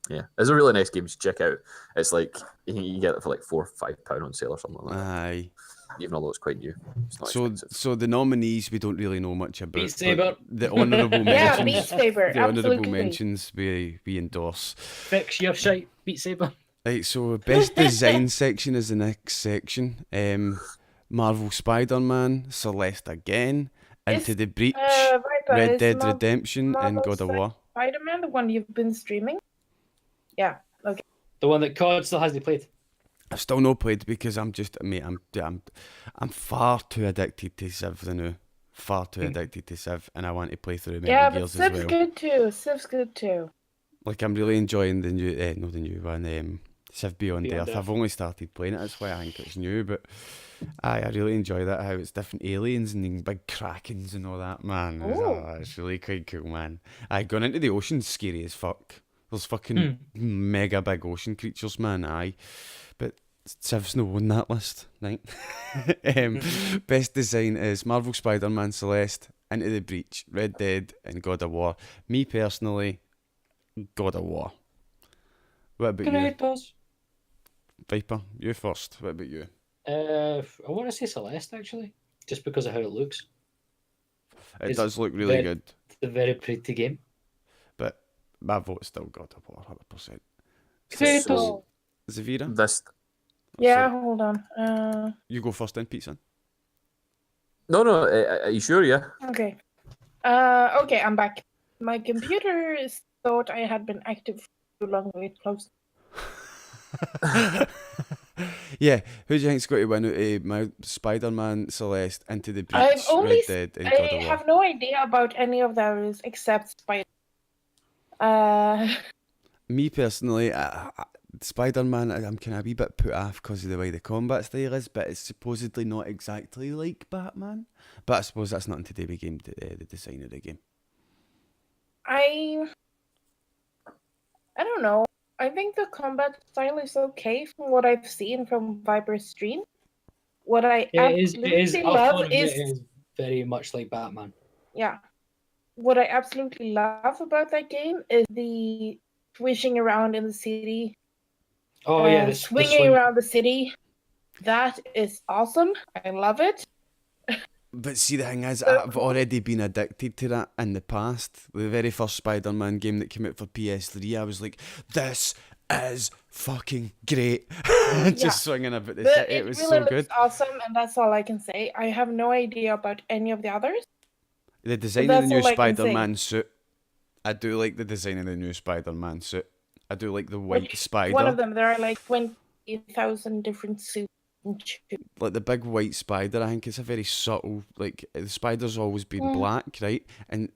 yeah, it's a really nice game to check out. It's like you can get it for like £4 or £5 on sale or something like that. Aye. Even although it's quite new, it's not So, expensive. so the nominees we don't really know much about. Beat but Saber. The honourable Yeah, mentions. Beat Saber. The honourable Absolutely. mentions we endorse. Fix your shite, Beat Saber. Right, so best design section is the next section. Marvel Spider-Man, Celeste again, Into Is, the Breach, Viper, Red is Dead Mar- Redemption, and Marvel God of War. Spider-Man, the one you've been streaming? Yeah. Okay. The one that COD still hasn't played. I've still not played because I'm far too addicted to Civ now. Far too addicted to Civ, and I want to play through Metal Yeah, but Gears as Civ's well. good too. Civ's good too. Like, I'm really enjoying the new, not the new one, Civ Beyond Beyond Earth. Earth. I've only started playing it, that's why I think it's new, but I really enjoy that, how it's different aliens and big krakens and all that, man. Ooh. It's really quite cool, man. Going into the ocean's scary as fuck. There's fucking mega big ocean creatures, man, aye. But Civ's not on that list, right? Best design is Marvel Spider-Man, Celeste, Into the Breach, Red Dead, and God of War. Me personally, God of War. What about you, Kratos. Viper? You first. What about you? I want to say Celeste actually, just because of how it looks. It It's does look really very- good, It's a very pretty game. but my vote's still God of War, 100%. Kratos. So Xhaviera? this Yeah, Sorry. hold on. You go first then, Pizza. no, are you sure? Yeah. Okay. Okay, I'm back. My computer thought I had been active for too long. It closed. Yeah, who do you think's got to win out of my Spider-Man, Celeste, Into the Breach, I've only Red Dead, and God I of War? have no idea about any of those except Spider. Me personally, Spider-Man, I'm kind of a wee bit put off because of the way the combat style is, but it's supposedly not exactly like Batman. But I suppose that's nothing to do with the design of the game. I don't know. I think the combat style is okay from what I've seen from Viper's stream. What I It is. absolutely I'll love admit is it is very much like Batman. yeah. What I absolutely love about that game is the swishing around in the city. Oh yeah, the swinging swing. around the city. That is awesome. I love it. But see, the thing is, I've already been addicted to that in the past. The very first Spider-Man game that came out for PS3, I was like, this is fucking great. Just swinging about the But city, it was really so looks good. awesome, and that's all I can say. I have no idea about any of the others. The design of that's the new all I can say. Spider-Man suit, I do like the design of the new Spider-Man suit. I do like the white Which spider. One of them, there are like 1,000 different suits and shoes. Like the big white spider, I think it's a very subtle. Like the spider's always been black, right? And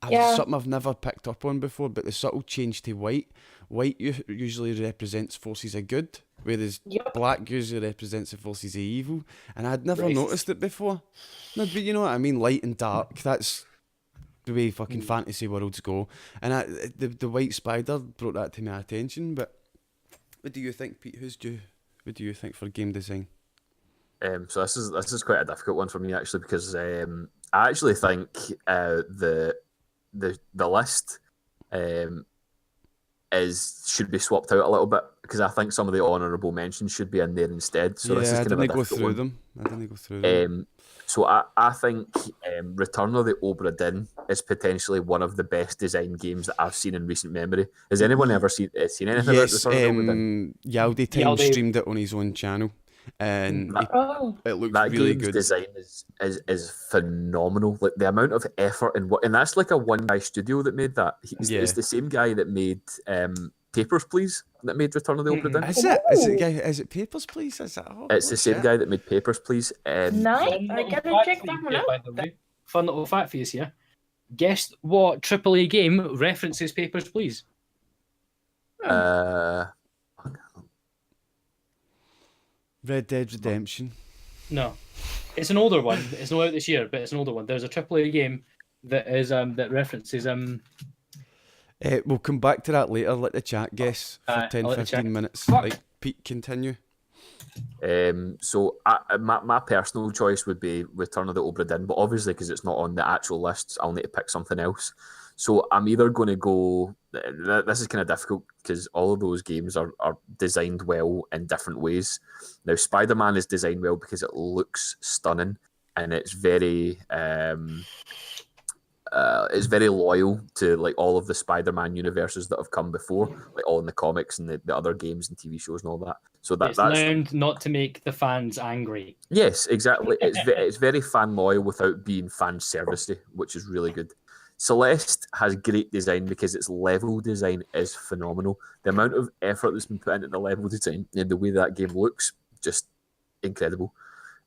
something I've never picked up on before, but the subtle change to white. White usually represents forces of good, whereas black usually represents the forces of evil. And I'd never noticed it before. No, but you know what I mean? Light and dark. That's the way fucking fantasy worlds go. And the white spider brought that to my attention. But what do you think, Pete? What do you think for game design? So this is quite a difficult one for me actually, because I actually think the list should be swapped out a little bit, because I think some of the honourable mentions should be in there instead. So this is kind of a difficult one. I didn't go through them. So I think Return of the Obra Dinn is potentially one of the best designed games that I've seen in recent memory. Has anyone ever seen anything about Return of the Obra Dinn? Yaldi streamed it on his own channel, and it looked really good. That game's design is phenomenal. Like the amount of effort and that's like a one guy studio that made that. It's the same guy that made Papers, Please, that made Return of the Obra Dinn. Is it Papers, Please? Is that? It's the same guy that made Papers, Please. Nice. I gotta check that one out. By the way, fun little fact for you here. Guess what AAA game references Papers, Please? Red Dead Redemption. No, it's an older one. It's not out this year, but it's an older one. There's a AAA game that is that references We'll come back to that later. Let the chat guess for 10-15 minutes. Like, Pete, continue. So my personal choice would be Return of the Obra Dinn, but obviously because it's not on the actual list, I'll need to pick something else. So I'm either going to go... This is kind of difficult because all of those games are designed well in different ways. Now, Spider-Man is designed well because it looks stunning, and it's very loyal to like all of the Spider-Man universes that have come before, like all in the comics and the other games and TV shows and all that. So that's learned not to make the fans angry. Yes, exactly. It's very fan loyal without being fan servicey, which is really good. Celeste has great design because its level design is phenomenal. The amount of effort that's been put into the level design and the way that game looks, just incredible.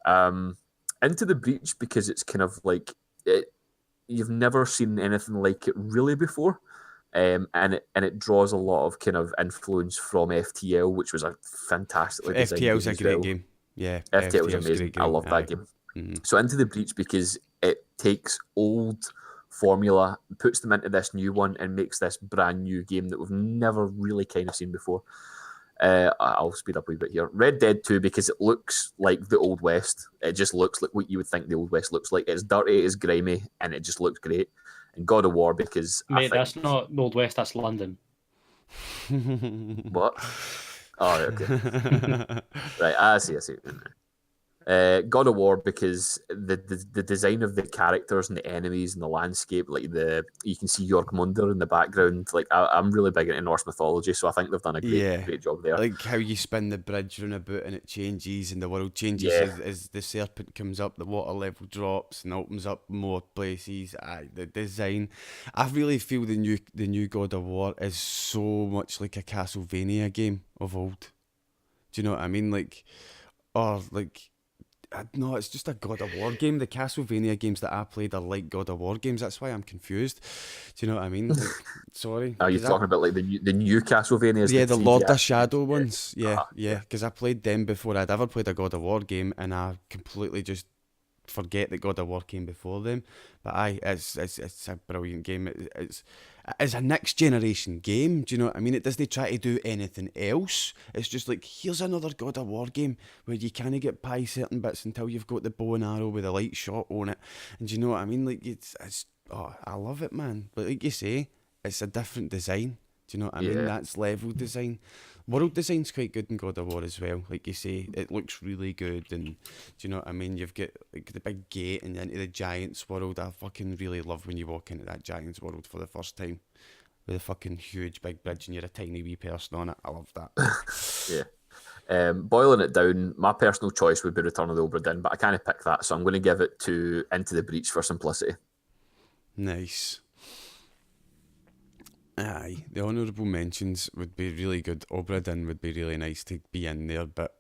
Into the Breach because it's kind of like you've never seen anything like it really before, and it draws a lot of kind of influence from FTL, which was a fantastically designed FTL's game a great game. Yeah, FTL was amazing. I love that game. Mm-hmm. So Into the Breach because it takes old formula, puts them into this new one, and makes this brand new game that we've never really kind of seen before. I'll speed up a wee bit here. Red Dead 2 because it looks like the Old West. It just looks like what you would think the Old West looks like. It's dirty, it's grimy, and it just looks great. And God of War because that's not Old West, that's London. What? Oh, okay. Right, I see. God of War because the design of the characters and the enemies and the landscape, like you can see Jormungandr in the background. Like I'm really big into Norse mythology, so I think they've done a great job there. Like how you spin the bridge round about and it changes and the world changes as the serpent comes up, the water level drops and opens up more places. The design, I really feel the new God of War is so much like a Castlevania game of old. Do you know what I mean? No, it's just a God of War game. The Castlevania games that I played are like God of War games. That's why I'm confused. Do you know what I mean? Like, sorry. Are you talking about like the new Castlevanias? Yeah, the Lord of Shadow ones. Yeah. Because I played them before I'd ever played a God of War game, and I completely just forget that God of War came before them. But it's a brilliant game. It's a next generation game. Do you know what I mean? It doesn't try to do anything else. It's just like, here's another God of War game where you can't get past certain bits until you've got the bow and arrow with a light shot on it. And do you know what I mean? Like I love it, man. But like you say, it's a different design. Do you know what I mean? That's level design. World design's quite good in God of War as well. Like you say, it looks really good, and do you know what I mean? You've got like the big gate and into the Giants world. I fucking really love when you walk into that Giants world for the first time with a fucking huge big bridge and you're a tiny wee person on it. I love that. Yeah. Boiling it down, my personal choice would be Return of the Obra Dinn, but I can't pick that, so I'm going to give it to Into the Breach for simplicity. Nice. Aye, the honourable mentions would be really good. Obra Dinn would be really nice to be in there, but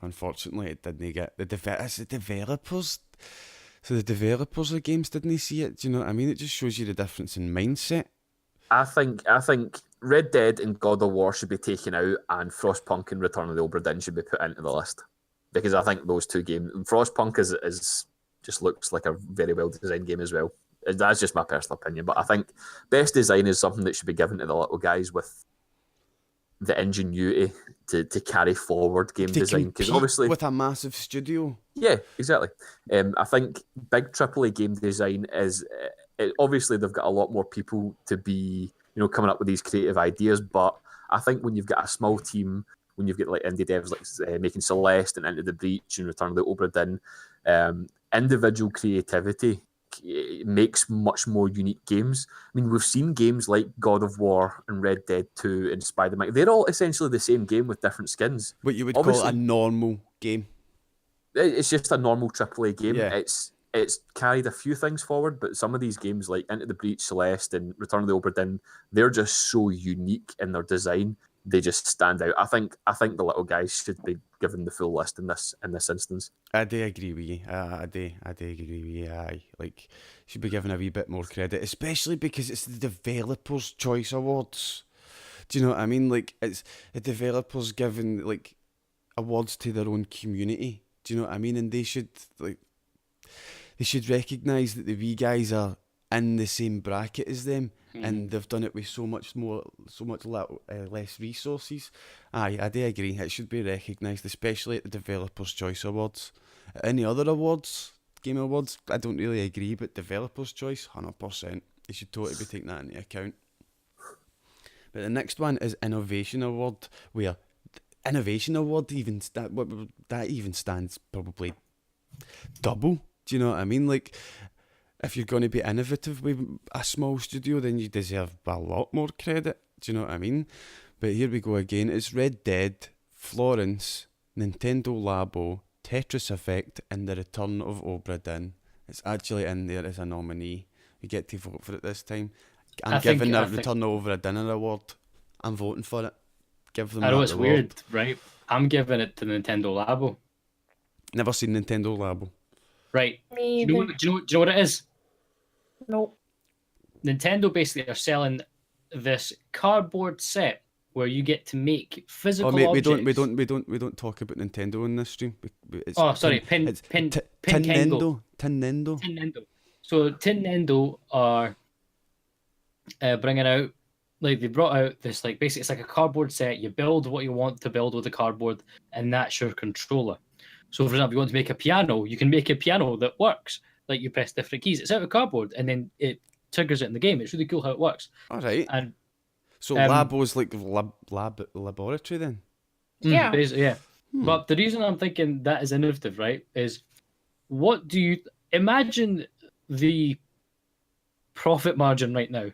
unfortunately it didn't get the developers. So the developers of games didn't see it. Do you know what I mean? It just shows you the difference in mindset. I think Red Dead and God of War should be taken out, and Frostpunk and Return of the Obra Dinn should be put into the list, because I think those two games, Frostpunk is just looks like a very well designed game as well. That's just my personal opinion, but I think best design is something that should be given to the little guys with the ingenuity to carry forward game design. Because obviously, with a massive studio. Yeah, exactly. I think big AAA game design is obviously they've got a lot more people to be coming up with these creative ideas, but I think when you've got a small team, when you've got like indie devs like making Celeste and Into the Breach and Return of the Obra Dinn, individual creativity makes much more unique games. I mean, we've seen games like God of War and Red Dead 2 and Spider-Man. They're all essentially the same game with different skins. What you would call a normal game. It's just a normal AAA game. Yeah. It's carried a few things forward, but some of these games like Into the Breach, Celeste, and Return of the Obra Dinn, they're just so unique in their design. They just stand out. I think the little guys should be given the full list in this instance. I do agree with you. I do agree with you. Aye, like should be given a wee bit more credit, especially because it's the Developers' Choice Awards. Do you know what I mean? Like it's the developers giving like awards to their own community. Do you know what I mean? And they should recognise that the wee guys are in the same bracket as them. And they've done it with so much less resources. Aye, I do agree. It should be recognised, especially at the Developers' Choice Awards. Any other awards, game awards, I don't really agree, but Developers' Choice, 100%. They should totally be taking that into account. But the next one is Innovation Award, where Innovation Award that even stands probably double. Do you know what I mean? Like, if you're going to be innovative with a small studio, then you deserve a lot more credit. Do you know what I mean? But here we go again. It's Red Dead, Florence, Nintendo Labo, Tetris Effect, and The Return of Obra Dinn. It's actually in there as a nominee. We get to vote for it this time. I'm giving the Return of Obra Dinn award. I'm voting for it. Give them. I know it's award. weird, right? I'm giving it to Nintendo Labo. Never seen Nintendo Labo. Right. Me Do you know what it is? Nope. Nintendo basically are selling this cardboard set where you get to make physical objects. we don't talk about Nintendo in this stream. It's Nintendo. So Nintendo are bringing out, like, they brought out this, like, basically it's like a cardboard set. You build what you want to build with the cardboard, and that's your controller. So, for example, you want to make a piano, you can make a piano that works. Like, you press different keys. It's out of cardboard, and then it triggers it in the game. It's really cool how it works. All right. And so Labo's like laboratory then? Yeah. Basically, yeah. But the reason I'm thinking that is innovative, right, is what do you... Imagine the profit margin right now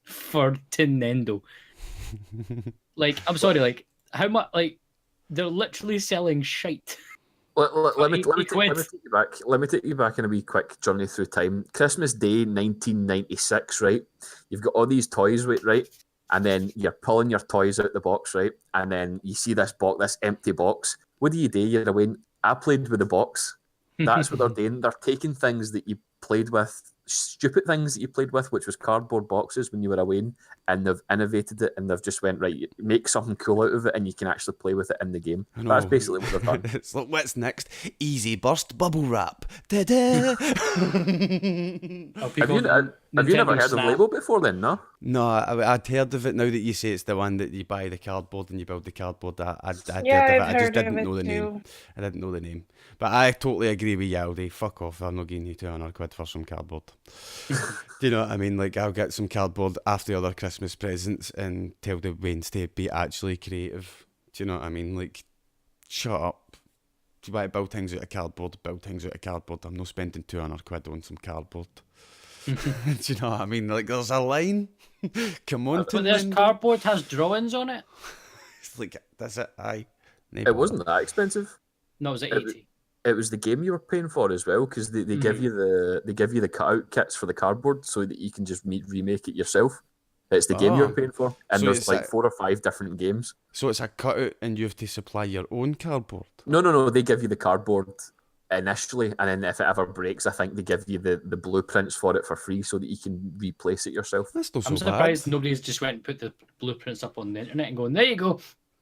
for Nintendo. Like, I'm sorry, like, how much... Like, they're literally selling shite. Let me take you back. Let me take you back in a wee quick journey through time. Christmas Day, 1996, right? You've got all these toys, right? And then you're pulling your toys out the box, right? And then you see this empty box. What do? You're away. I played with the box. That's what they're doing. They're taking things that you played with, stupid things that you played with, which was cardboard boxes when you were away, and they've innovated it, and they've just went, right, make something cool out of it, and you can actually play with it in the game. That's basically what they've done. It's like, what's next? Easy Burst Bubble Wrap. Da-da. Have you never heard of Labo before then, no? No, I'd heard of it. Now that you say it's the one that you buy the cardboard and you build the cardboard, I'd heard of it. I just didn't know the name. I didn't know the name. But I totally agree with you, Aldi. Fuck off. I'm not giving you £200 for some cardboard. Do you know what I mean? Like, I'll get some cardboard after the other Christmas presents and tell the Wednesday to be actually creative. Do you know what I mean? Like, shut up. Do you want to build things out of cardboard? Build things out of cardboard. I'm not spending £200 on some cardboard. Do you know what I mean? Like, there's a line. Come on, but this cardboard has drawings on it. It's like, that's it. Aye. It wasn't that expensive. No, it was 80. It was the game you were paying for as well, because they give you the cutout kits for the cardboard so that you can just remake it yourself. It's the game you're Ah. paying for, and So there's it's like a- 4 or 5 different games. So it's a cutout, and you have to supply your own cardboard. No. They give you the cardboard initially, and then if it ever breaks, I think they give you the blueprints for it for free so that you can replace it yourself. That's not so I'm surprised bad. nobody's just went and put the blueprints up on the internet and going, there you go.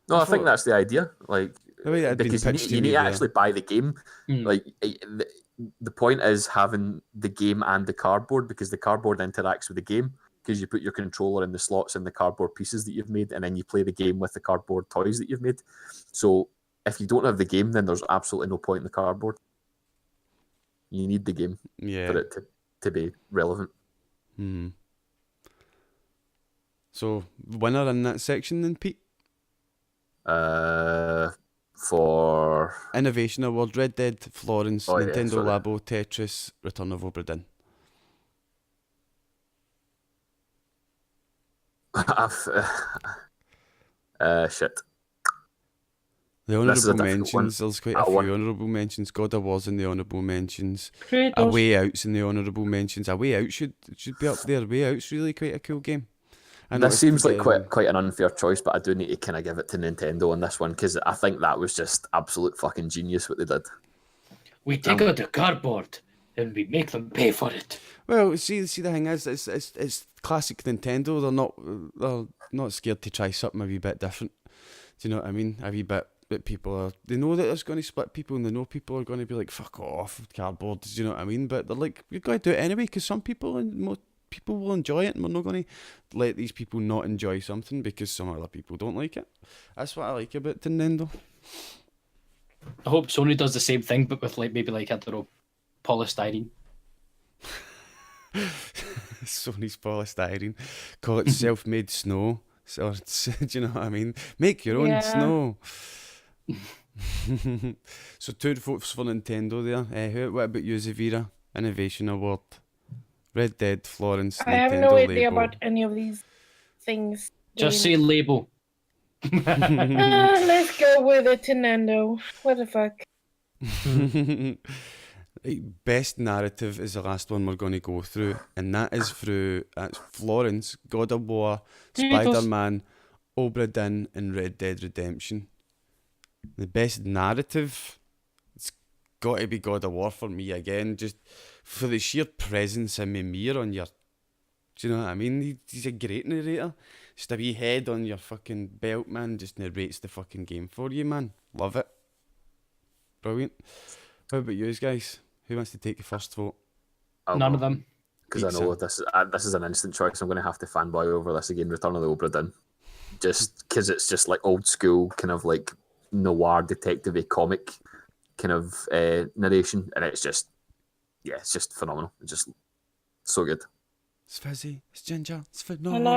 No, I think thought- that's the idea. Like, The way that had been because pitched to you me need to there. actually buy the game. Hmm. Like, the point is having the game and the cardboard, because the cardboard interacts with the game. Because you put your controller in the slots and the cardboard pieces that you've made, and then you play the game with the cardboard toys that you've made. So if you don't have the game, then there's absolutely no point in the cardboard. You need the game Yeah. for it to be relevant. Hmm. So, winner in that section then, Pete? For Innovation Award, Red Dead, Florence, Oh, yeah, Nintendo sorry. Labo, Tetris, Return of Obra Dinn. Shit. The This is a honourable difficult one. mentions, there's quite I a few want- honourable mentions. God of War's in the honourable mentions. Kratos. A Way Out's in the honourable mentions. A Way Out should be up there. Way Out's really quite a cool game. I This noticed seems like the, quite an unfair choice, but I do need to kind of give it to Nintendo on this one, because I think that was just absolute fucking genius what they did. We take out the cardboard and we make them pay for it. Well, see the thing is, it's classic Nintendo. They're not scared to try something a wee bit different. Do you know what I mean? A wee bit that people are. They know that it's going to split people, and they know people are going to be like, "Fuck off, cardboard." Do you know what I mean? But they're like, "You've got to do it anyway," because some people and most people will enjoy it, and we're not going to let these people not enjoy something because some other people don't like it. That's what I like about Nintendo. I hope Sony does the same thing, but with maybe I don't know, polystyrene. Sony's polystyrene. Call it self-made snow. Or, do you know what I mean? Make your own Yeah. snow. So 2 votes for Nintendo there. What about you, Xhaviera? Innovation Award. Red Dead, Florence, I have Nintendo no idea label. about any of these things. Just say label. Let's go with it, Nintendo. What the fuck? Right, best narrative is the last one we're going to go through, and that's Florence, God of War, Spider-Man, Obra Dinn, and Red Dead Redemption. The best narrative, it's got to be God of War for me again, just for the sheer presence of Mimir on your. Do you know what I mean? He's a great narrator. Just a wee head on your fucking belt, man. Just narrates the fucking game for you, man. Love it. Brilliant. How about you guys? Who wants to take the first vote? None of them. Because I know this is an instant choice. I'm going to have to fanboy over this again. Return of the Obra Dinn, just because it's just like old school kind of like noir detective-y comic kind of narration, and it's just phenomenal. It's just so good. It's fizzy, it's ginger, it's And phenomenal.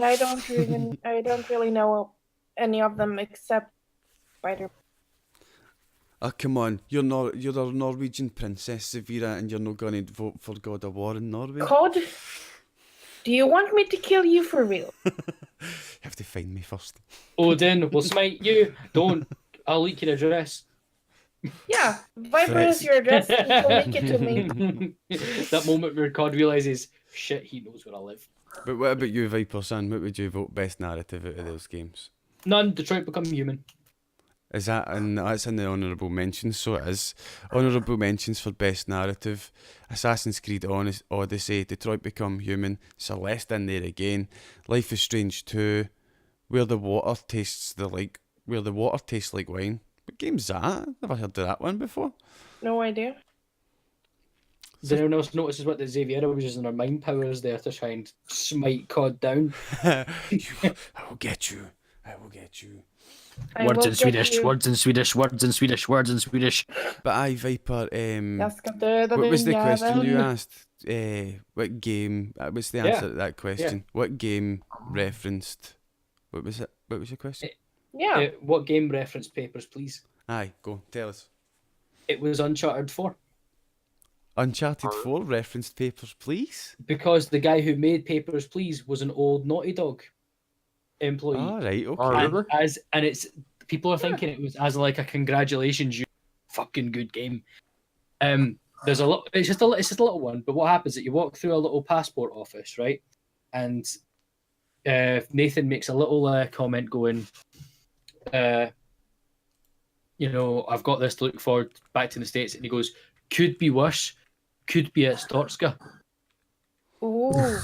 I don't really know any of them except Spider. Oh, come on. You're a Norwegian princess, Xhaviera, and you're not going to vote for God of War in Norway? Cod? Do you want me to kill you for real? You have to find me first. Odin will smite you. Don't. I'll leak your address. Yeah, Viper is your address. You can link it to me. That moment where COD realizes, shit, he knows where I live. But what about you, Viper Son? What would you vote best narrative out of those games? None. Detroit Become Human. Is that that's in the honourable mentions, so it is. Honourable mentions for best narrative: Assassin's Creed Odyssey, Detroit Become Human, Celeste in there again, Life is Strange 2, Where the Water Tastes like Wine. What game's that? Never heard of that one before. No idea. Does anyone else notice what the Xhaviera was using her mind powers there to try and smite COD down? I will get you. I will get you. I Words will in get Swedish, you. words in Swedish, words in Swedish, words in Swedish. But aye, Viper, Jag ska döda what was the din question you jävel. asked? What game? What's the answer to that question? What game referenced? What was it? What was your question? Yeah. What game reference papers, please? Aye, go, tell us. It was Uncharted 4. Uncharted 4 referenced Papers, Please? Because the guy who made Papers, Please was an old Naughty Dog employee. Alright, okay. Oh, really? And it's people are thinking it was as like a congratulations, you fucking good game. There's a lot. It's just a little one. But what happens is that you walk through a little passport office, right? And Nathan makes a little comment going, you know, I've got this to look forward back to the States, and he goes, could be worse, could be at Stortska. Ooh.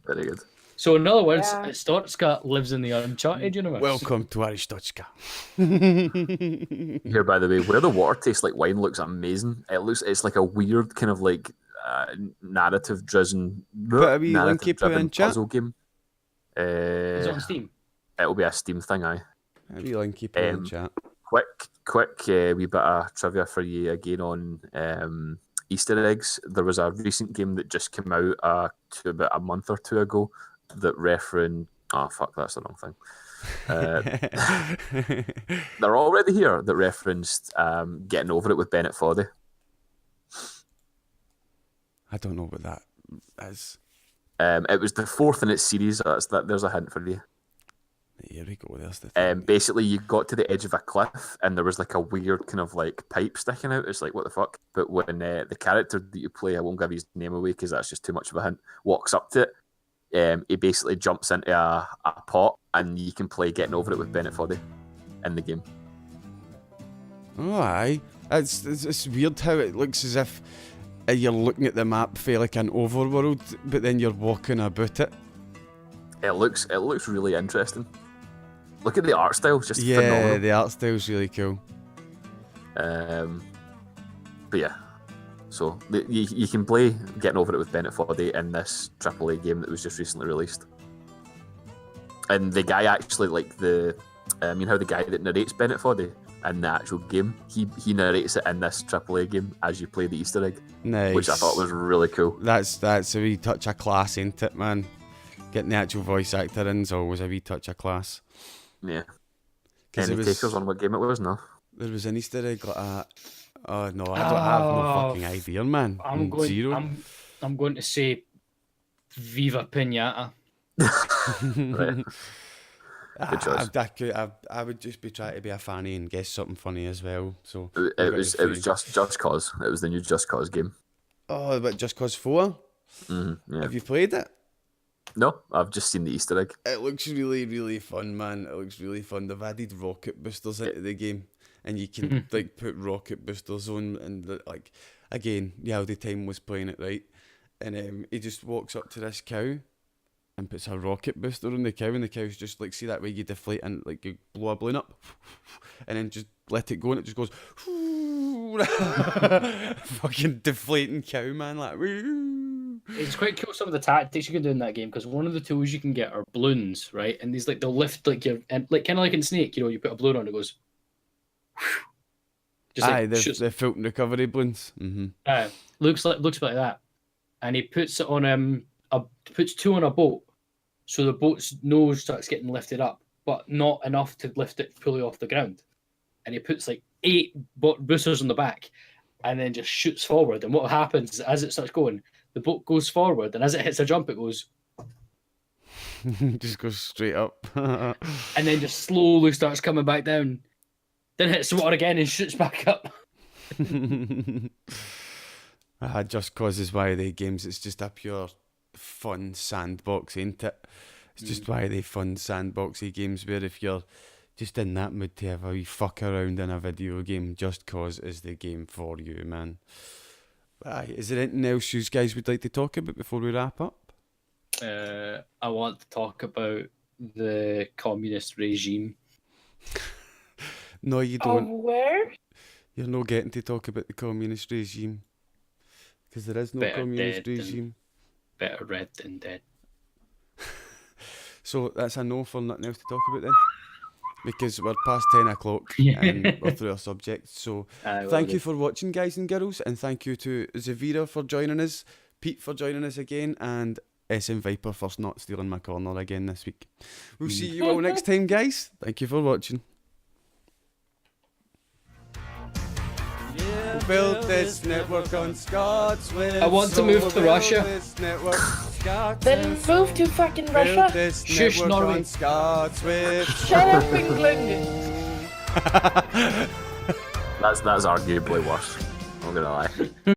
Very good. So in other words, Yeah. Stortska lives in the Uncharted universe. Welcome to Aristochka. Here, by the way, where the water tastes like wine looks amazing. It's like a weird kind of like narrative-driven puzzle game. Is it on Steam? It'll be a Steam thing, aye. Maybe Linky put in chat. Quick wee bit of trivia for you again on Easter eggs. There was a recent game that just came out about a month or two ago that referenced. Oh fuck, that's the wrong thing. They're already here. That referenced Getting Over It with Bennett Foddy. I don't know what that is. It was the fourth in its series. There's a hint for you. Here we go. There's the thing. Basically, you got to the edge of a cliff, and there was like a weird kind of like pipe sticking out. It's like, what the fuck? But when the character that you play, I won't give his name away because that's just too much of a hint, walks up to it, he basically jumps into a pot, and you can play Getting Over It with Bennett Foddy in the game. Oh, aye. It's weird how it looks as if you're looking at the map for like an overworld, but then you're walking about it. It looks really interesting. Look at the art style, it's just Yeah, phenomenal. the art style's really cool. But yeah, so you can play Getting Over It with Bennett Foddy in this AAA game that was just recently released. And the guy actually, like how the guy that narrates Bennett Foddy in the actual game, he narrates it in this AAA game as you play the Easter egg, Nice. which I thought was really cool. That's a wee touch of class, ain't it, man? Getting the actual voice actor in's always a wee touch of class. Yeah. 'Cause Any takers on what game it was? No. There was an Easter egg like that. Oh no, I have no fucking idea, man. I'm going. Zero. I'm going to say Viva Pinata. Right. Good choice. I would just be trying to be a fanny and guess something funny as well. So It was Just Cause. It was the new Just Cause game. Oh, but Just Cause 4? Yeah. Have you played it? No, I've just seen the Easter egg. It looks really, really fun, man. It looks really fun. They've added rocket boosters into the game, and you can like put rocket boosters on, and like again, Yaldi Time was playing it right, and he just walks up to this cow and puts a rocket booster on the cow, and the cow's just like, see that way you deflate and like you blow a balloon up, and then just let it go, and it just goes fucking deflating cow, man, like. It's quite cool some of the tactics you can do in that game, because one of the tools you can get are balloons, right? And these they'll lift like your, and like kind of like in Snake, you put a balloon on, it goes. Just Aye, like the Fulton recovery balloons. looks like that, and he puts it on puts two on a boat, so the boat's nose starts getting lifted up, but not enough to lift it fully off the ground, and he puts like 8 boosters on the back, and then just shoots forward. And what happens is, as it starts going, the boat goes forward, and as it hits a jump, it goes. Just goes straight up. And then just slowly starts coming back down. Then hits the water again and shoots back up. Just Cause is why they games. It's just a pure fun sandbox, ain't it? It's just why they fun sandboxy games where if you're just in that mood to have a wee fuck around in a video game, Just Cause is the game for you, man. Aye, is there anything else you guys would like to talk about before we wrap up? I want to talk about the communist regime. No, you Oh, don't. where? You're not getting to talk about the communist regime. Because there is no Better communist dead regime. Better red than dead. So that's a no for nothing else to talk about then? Because we're past 10 o'clock and we're through our subject. So thank you for watching, guys and girls. And thank you to Xhaviera for joining us, Pete for joining us again, and SMViper for not stealing my corner again this week. We'll see you all next time, guys. Thank you for watching. Build this network on Scots with. I want to move to Russia. Then move to fucking Russia. Shush, Norway. Scots with. Shut up, England. That's arguably worse. I'm not gonna lie.